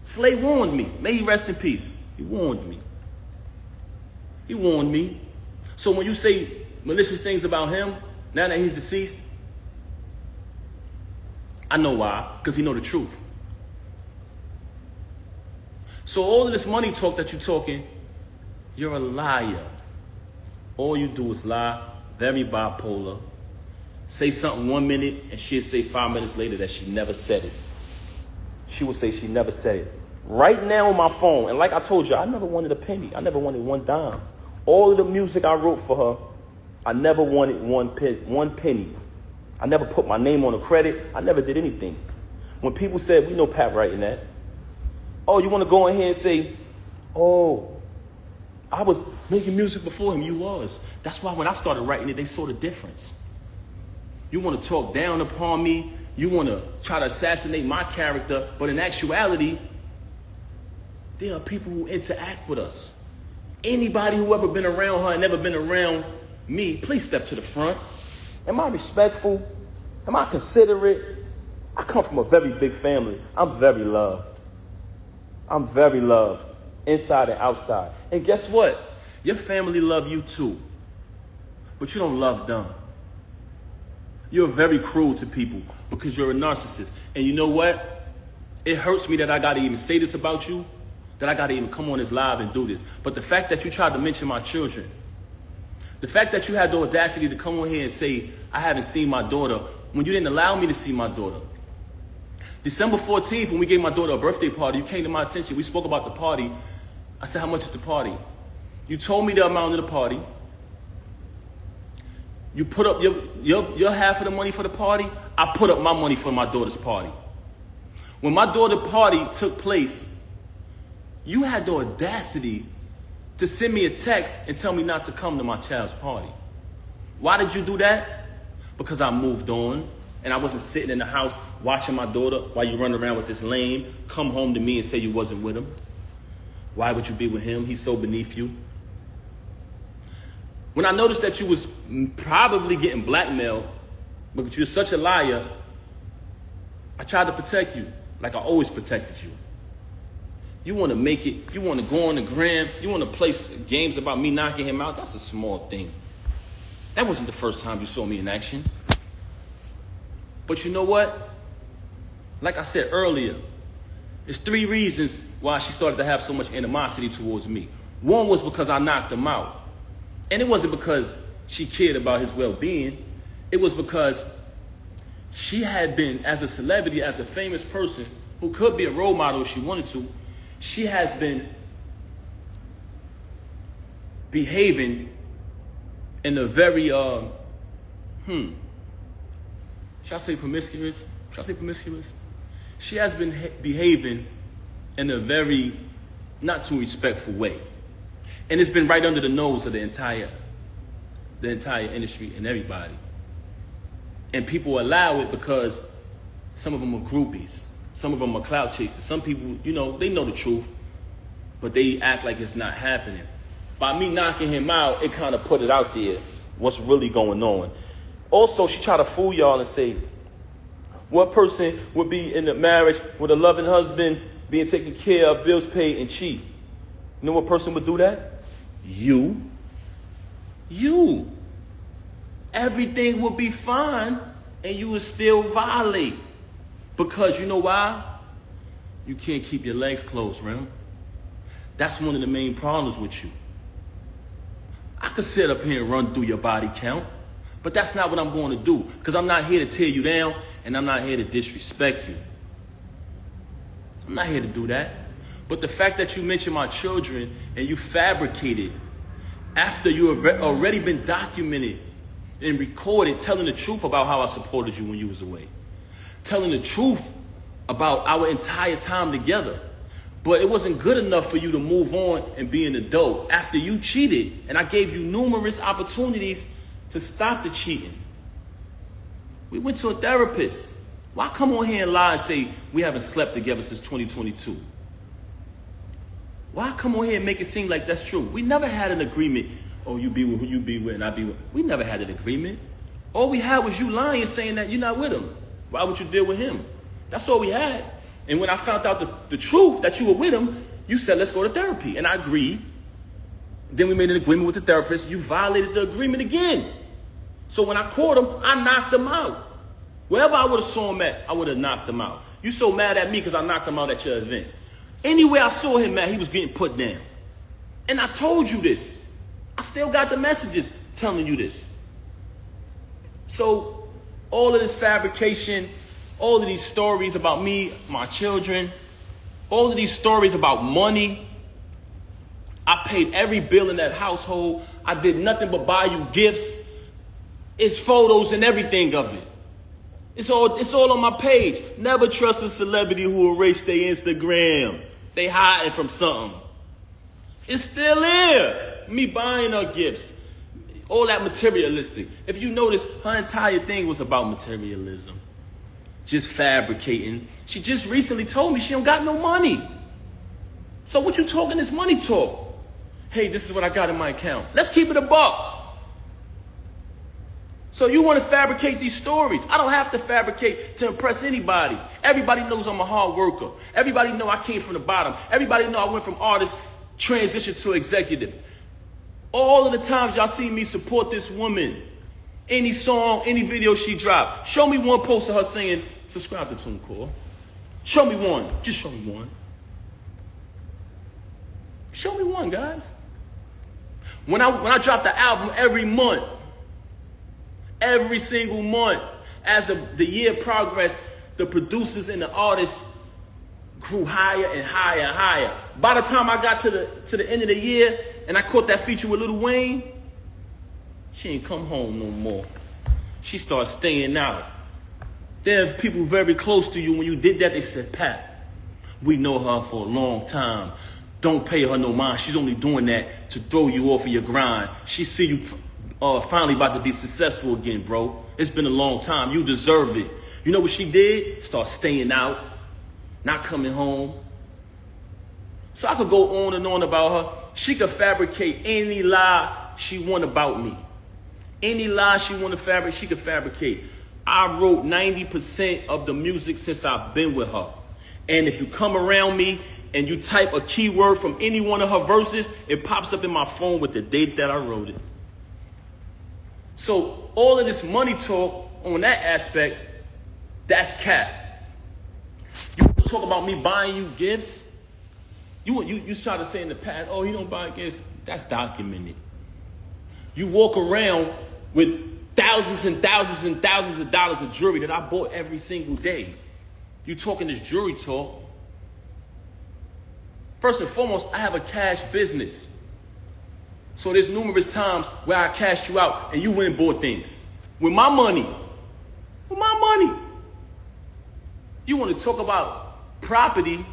Slay warned me. May he rest in peace. He warned me. He warned me. So when you say malicious things about him, now that he's deceased, I know why. Because he know the truth. So all of this money talk that you're talking, you're a liar. All you do is lie, very bipolar. Say something 1 minute and she'll say 5 minutes later that she never said it. She will say she never said it. Right now on my phone, and like I told you, I never wanted a penny. I never wanted one dime. All of the music I wrote for her, I never wanted one penny. I never put my name on the credit. I never did anything. When people said, we know Pat writing that. Oh, you want to go in here and say, oh, I was making music before him. You was. That's why when I started writing it, they saw the difference. You want to talk down upon me. You want to try to assassinate my character. But in actuality, there are people who interact with us. Anybody who ever been around her and never been around me, please step to the front. Am I respectful? Am I considerate? I come from a very big family. I'm very loved. I'm very loved, inside and outside. And guess what? Your family love you too. But you don't love them. You're very cruel to people because you're a narcissist. And you know what? It hurts me that I got to even say this about you, that I got to even come on this live and do this. But the fact that you tried to mention my children, the fact that you had the audacity to come on here and say, I haven't seen my daughter, when you didn't allow me to see my daughter. December 14th, when we gave my daughter a birthday party, you came to my attention. We spoke about the party. I said, how much is the party? You told me the amount of the party. You put up your half of the money for the party. I put up my money for my daughter's party. When my daughter's party took place, you had the audacity to send me a text and tell me not to come to my child's party. Why did you do that? Because I moved on. And I wasn't sitting in the house watching my daughter while you run around with this lame, come home to me and say you wasn't with him. Why would you be with him? He's so beneath you. When I noticed that you was probably getting blackmailed because you're such a liar, I tried to protect you like I always protected you. You want to make it, you want to go on the gram, you want to play games about me knocking him out. That's a small thing. That wasn't the first time you saw me in action. But you know what? Like I said earlier, there's 3 reasons why she started to have so much animosity towards me. One was because I knocked him out. And it wasn't because she cared about his well-being. It was because she had been, as a celebrity, as a famous person, who could be a role model if she wanted to, she has been behaving in a very, should I say promiscuous? She has been behaving in a very not too respectful way. And it's been right under the nose of the entire industry and everybody. And people allow it because some of them are groupies. Some of them are clout chasers. Some people, you know, they know the truth, but they act like it's not happening. By me knocking him out, it kind of put it out there, what's really going on. Also, she tried to fool y'all and say, what person would be in a marriage with a loving husband, being taken care of, bills paid, and cheat? You know what person would do that? You. Everything would be fine, and you would still violate. Because you know why? You can't keep your legs closed, Rem. That's one of the main problems with you. I could sit up here and run through your body count, but that's not what I'm going to do, because I'm not here to tear you down, and I'm not here to disrespect you. I'm not here to do that. But the fact that you mentioned my children and you fabricated after you have already been documented and recorded telling the truth about how I supported you when you was away. Telling the truth about our entire time together. But it wasn't good enough for you to move on and be an adult after you cheated. And I gave you numerous opportunities to stop the cheating. We went to a therapist. Why come on here and lie and say we haven't slept together since 2022? Why come on here and make it seem like that's true? We never had an agreement. Oh, you be with who you be with and I be with. We never had an agreement. All we had was you lying, saying that you're not with him. Why would you deal with him? That's all we had. And when I found out the truth that you were with him, you said, let's go to therapy. And I agreed. Then we made an agreement with the therapist. You violated the agreement again. So when I caught him, I knocked him out. Wherever I would have saw him at, I would have knocked him out. You so mad at me because I knocked him out at your event. Anywhere I saw him at, he was getting put down. And I told you this. I still got the messages telling you this. So all of this fabrication, all of these stories about me, my children, all of these stories about money. I paid every bill in that household. I did nothing but buy you gifts. It's photos and everything of it. It's all on my page. Never trust a celebrity who erased their Instagram. They hiding from something. It's still there. Me buying her gifts. All that materialistic. If you notice, her entire thing was about materialism. Just fabricating. She just recently told me she don't got no money. So what you talking this money talk? Hey, this is what I got in my account. Let's keep it a buck. So you want to fabricate these stories. I don't have to fabricate to impress anybody. Everybody knows I'm a hard worker. Everybody know I came from the bottom. Everybody know I went from artist, transition to executive. All of the times y'all see me support this woman, any song, any video she dropped, show me one post of her saying, subscribe to TuneCore. Show me one. Just show me one. Show me one, guys. When I drop the album every month, every single month, as the year progressed, the producers and the artists grew higher and higher and higher. By the time I got to the end of the year and I caught that feature with Lil Wayne, she ain't come home no more. She started staying out. There's people very close to you. When you did that, they said, Pat, we know her for a long time. Don't pay her no mind. She's only doing that to throw you off of your grind. She see you finally about to be successful again, bro. It's been a long time. You deserve it. You know what she did? Start staying out, not coming home. So I could go on and on about her. She could fabricate any lie she want about me. Any lie she want to fabricate, she could fabricate. I wrote 90% of the music since I've been with her. And if you come around me and you type a keyword from any one of her verses, it pops up in my phone with the date that I wrote it. So all of this money talk on that aspect, that's cap. You talk about me buying you gifts. You try to say in the past, oh, he don't buy gifts. That's documented. You walk around with thousands and thousands and thousands of dollars of jewelry that I bought every single day. You talking this jewelry talk. First and foremost, I have a cash business. So there's numerous times where I cashed you out and you went and bought things. With my money. With my money. You want to talk about property?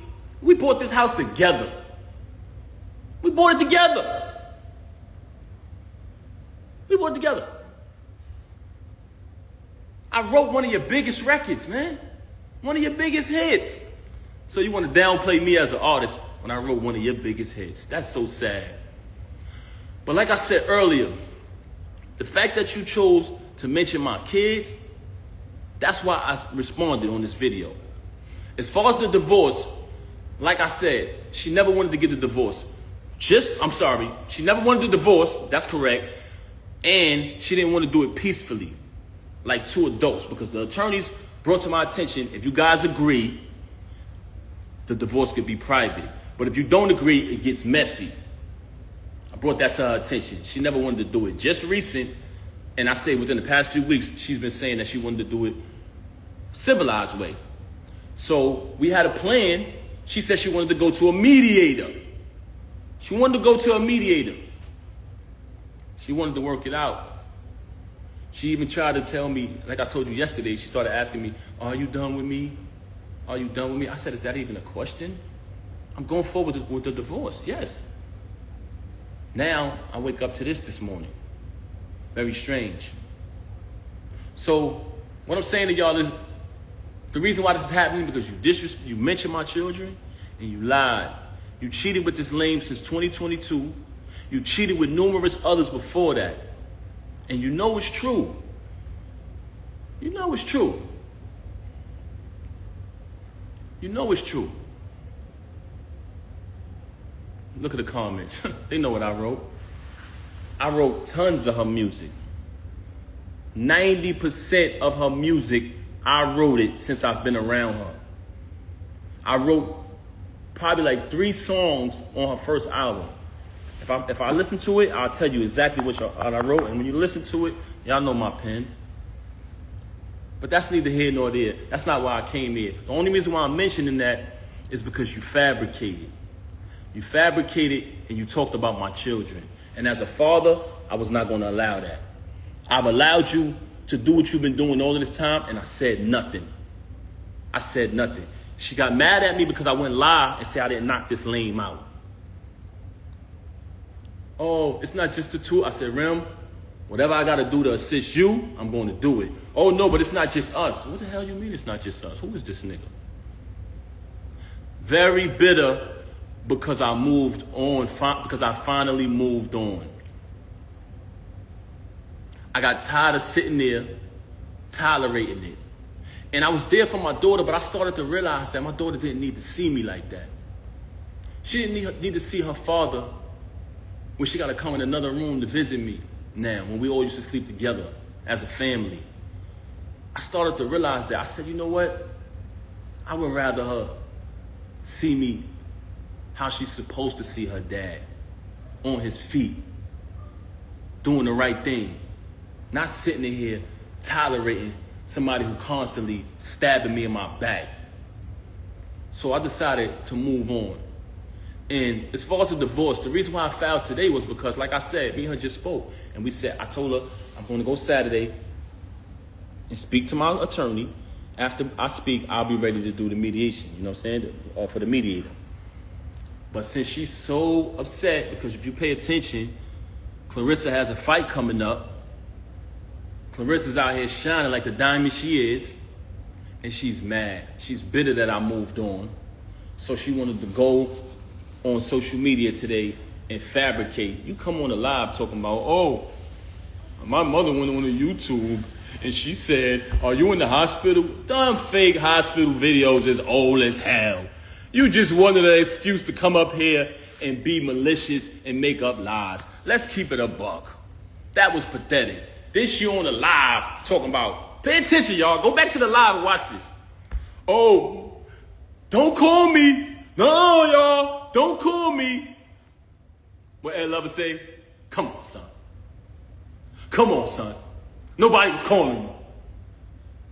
We bought this house together. We bought it together. We bought it together. I wrote one of your biggest records, man. One of your biggest hits. So you want to downplay me as an artist when I wrote one of your biggest hits. That's so sad. But like I said earlier, the fact that you chose to mention my kids, that's why I responded on this video. As far as the divorce, like I said, she never wanted to get the divorce. She never wanted the divorce, that's correct. And she didn't want to do it peacefully, like two adults, because the attorneys brought to my attention, if you guys agree, the divorce could be private. But if you don't agree, it gets messy. I brought that to her attention. She never wanted to do it. Just recent, and I say within the past few weeks, she's been saying that she wanted to do it civilized way. So we had a plan. She said she wanted to go to a mediator. She wanted to go to a mediator. She wanted to work it out. She even tried to tell me, like I told you yesterday, she started asking me, are you done with me? Are you done with me? I said, is that even a question? I'm going forward with the divorce, yes. Now, I wake up to this morning. Very strange. So, what I'm saying to y'all is, the reason why this is happening because you mentioned my children and you lied. You cheated with this lame since 2022. You cheated with numerous others before that. And you know it's true. You know it's true. You know it's true. Look at the comments. They know what I wrote. I wrote tons of her music. 90% of her music, I wrote it since I've been around her. I wrote probably like 3 songs on her first album. If I listen to it, I'll tell you exactly what I wrote. And when you listen to it, y'all know my pen. But that's neither here nor there. That's not why I came here. The only reason why I'm mentioning that is because you fabricated. You fabricated and you talked about my children. And as a father, I was not going to allow that. I've allowed you to do what you've been doing all of this time, and I said nothing. I said nothing. She got mad at me because I went live and said I didn't knock this lame out. Oh, it's not just the two. I said, Rem, whatever I got to do to assist you, I'm going to do it. Oh, no, but it's not just us. What the hell you mean it's not just us? Who is this nigga? Very bitter because I moved on, because I finally moved on. I got tired of sitting there tolerating it. And I was there for my daughter, but I started to realize that my daughter didn't need to see me like that. She didn't need to see her father when she got to come in another room to visit me now, when we all used to sleep together as a family. I started to realize that. I said, you know what? I would rather her see me how she's supposed to see her dad, on his feet, doing the right thing, not sitting in here tolerating somebody who constantly stabbing me in my back. So I decided to move on. And as far as the divorce, the reason why I filed today was because, like I said, me and her just spoke. And I told her, I'm going to go Saturday and speak to my attorney. After I speak, I'll be ready to do the mediation, you know what I'm saying, for the mediator. But since she's so upset, because if you pay attention, Clarissa has a fight coming up. Clarissa's out here shining like the diamond she is, and she's mad. She's bitter that I moved on. So she wanted to go on social media today and fabricate. You come on the live talking about, oh, my mother went on the YouTube and she said, are you in the hospital? Dumb fake hospital videos is old as hell. You just wanted an excuse to come up here and be malicious and make up lies. Let's keep it a buck. That was pathetic. This you on the live talking about, pay attention, y'all. Go back to the live and watch this. Oh, don't call me. No, y'all, don't call me. What Ed Lover say? Come on, son. Come on, son. Nobody was calling you.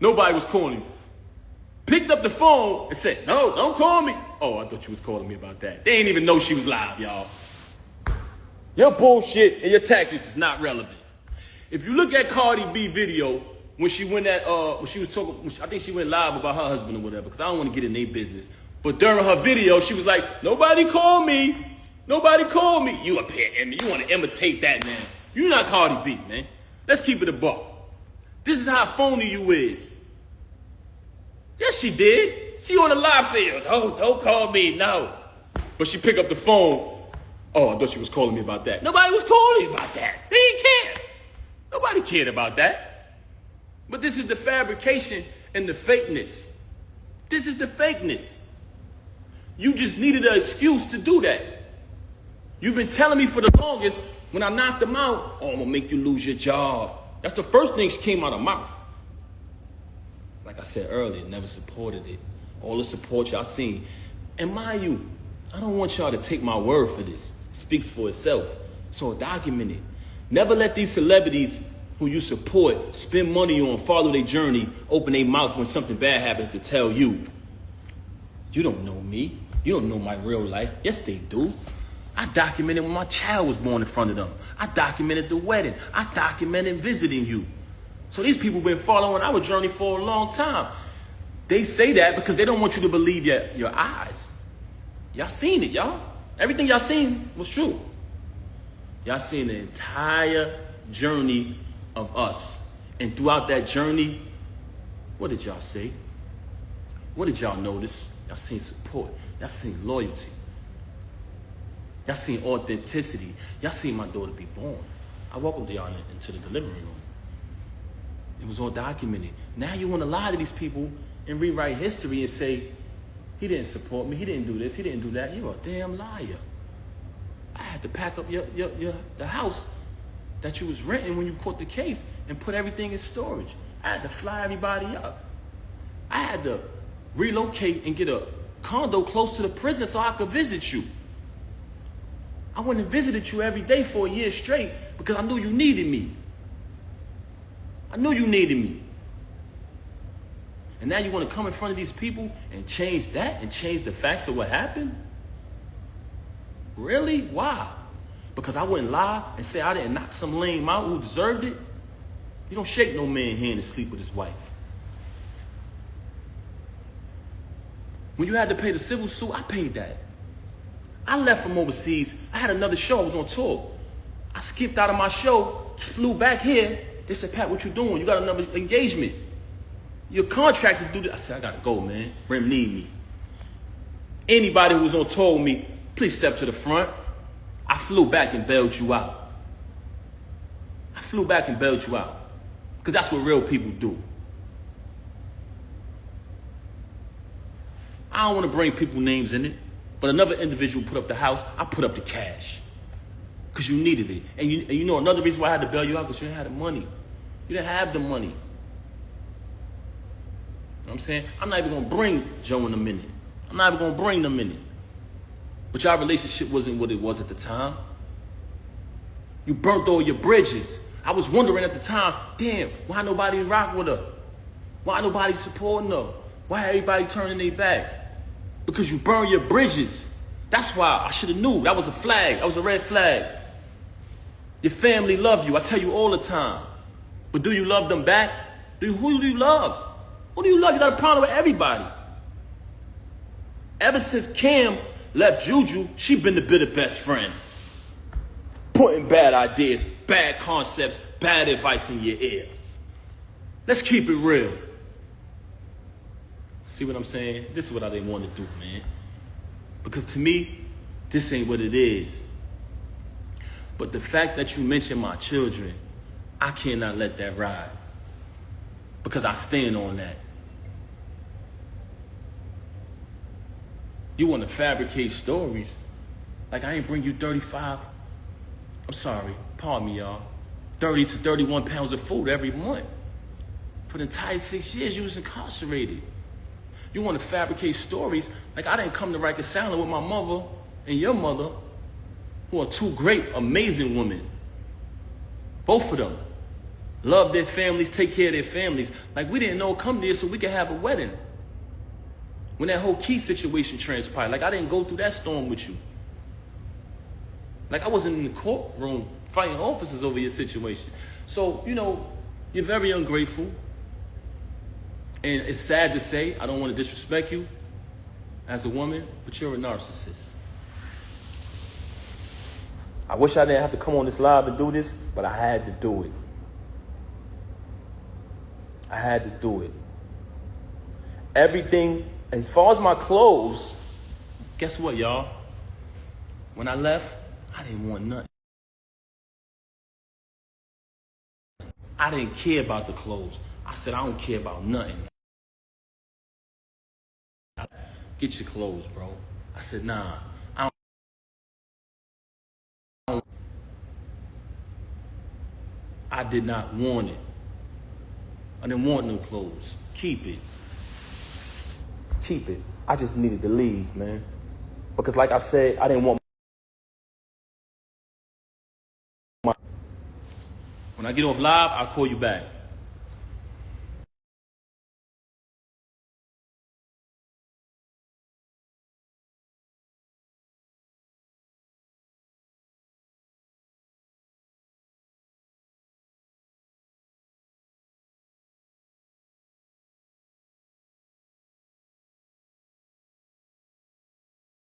Nobody was calling you. Picked up the phone and said, no, don't call me. Oh, I thought you was calling me about that. They ain't even know she was live, y'all. Your bullshit and your tactics is not relevant. If you look at Cardi B video, when she went when she was talking, I think she went live about her husband or whatever, because I don't want to get in their business. But during her video, she was like, nobody call me. Nobody call me. You up here, Emmy. You want to imitate that, man. You're not Cardi B, man. Let's keep it a buck. This is how phony you is. Yes, she did. She on the live saying, oh, don't call me, no. But she picked up the phone. Oh, I thought she was calling me about that. Nobody was calling me about that. They didn't care. Nobody cared about that. But this is the fabrication and the fakeness. This is the fakeness. You just needed an excuse to do that. You've been telling me for the longest, when I knocked them out, oh, I'm gonna make you lose your job. That's the first thing that came out of my mouth. Like I said earlier, never supported it. All the support y'all seen. And mind you, I don't want y'all to take my word for this. It speaks for itself. So document it. Never let these celebrities who you support spend money on, follow their journey, open their mouth when something bad happens to tell you. You don't know me. You don't know my real life. Yes, they do. I documented when my child was born in front of them. I documented the wedding. I documented visiting you. So these people been following our journey for a long time. They say that because they don't want you to believe your eyes. Y'all seen it, y'all. Everything y'all seen was true. Y'all seen the entire journey of us. And throughout that journey, what did y'all say? What did y'all notice? Y'all seen support. Y'all seen loyalty. Y'all seen authenticity. Y'all seen my daughter be born. I welcomed y'all into the delivery room. It was all documented. Now you want to lie to these people and rewrite history and say, he didn't support me, he didn't do this, he didn't do that. You're a damn liar. I had to pack up the house that you was renting when you caught the case and put everything in storage. I had to fly everybody up. I had to relocate and get a condo close to the prison so I could visit you. I went and visited you every day for a year straight because I knew you needed me. I knew you needed me. And now you want to come in front of these people and change that and change the facts of what happened? Really? Why? Because I wouldn't lie and say I didn't knock some lame out who deserved it? You don't shake no man's hand and sleep with his wife. When you had to pay the civil suit, I paid that. I left from overseas. I had another show. I was on tour. I skipped out of my show, flew back here. They said, Pat, what you doing? You got another engagement. You're contracted to do this. I said, I gotta go, man. Remy need me. Anybody who was on tour with me, please step to the front. I flew back and bailed you out. I flew back and bailed you out. Because that's what real people do. I don't want to bring people names in it, but another individual put up the house, I put up the cash. Because you needed it. And you know another reason why I had to bail you out, because you didn't have the money. You didn't have the money. You know what I'm saying? I'm not even going to bring Joe in a minute. I'm not even going to bring them in it. But your relationship wasn't what it was at the time. You burnt all your bridges. I was wondering at the time, damn, why nobody rock with her? Why nobody supporting her? Why everybody turning their back? Because you burned your bridges. That's why I should have knew. That was a flag. That was a red flag. Your family love you. I tell you all the time. But do you love them back? Who do you love? Who do you love? You got a problem with everybody. Ever since Cam left Juju, she been the bitter best friend. Putting bad ideas, bad concepts, bad advice in your ear. Let's keep it real. See what I'm saying? This is what I didn't want to do, man. Because to me, this ain't what it is. But the fact that you mentioned my children, I cannot let that ride. Because I stand on that. You want to fabricate stories. Like I ain't bring you 35, I'm sorry, pardon me, y'all, 30 to 31 pounds of food every month. For the entire 6 years you was incarcerated. You want to fabricate stories like I didn't come to Rikers Island with my mother and your mother, who are two great, amazing women. Both of them love their families, take care of their families. Like we didn't know come there so we could have a wedding. When that whole Key situation transpired, like I didn't go through that storm with you. Like I wasn't in the courtroom fighting officers over your situation. So, you know, you're very ungrateful. And it's sad to say, I don't want to disrespect you as a woman, but you're a narcissist. I wish I didn't have to come on this live and do this, but I had to do it. I had to do it. Everything, as far as my clothes, guess what, y'all? When I left, I didn't want nothing. I didn't care about the clothes. I said, I don't care about nothing. Get your clothes, bro. I said, nah, I did not want it. I didn't want no clothes. Keep it. Keep it. I just needed to leave, man. Because like I said, I didn't want When I get off live, I'll call you back.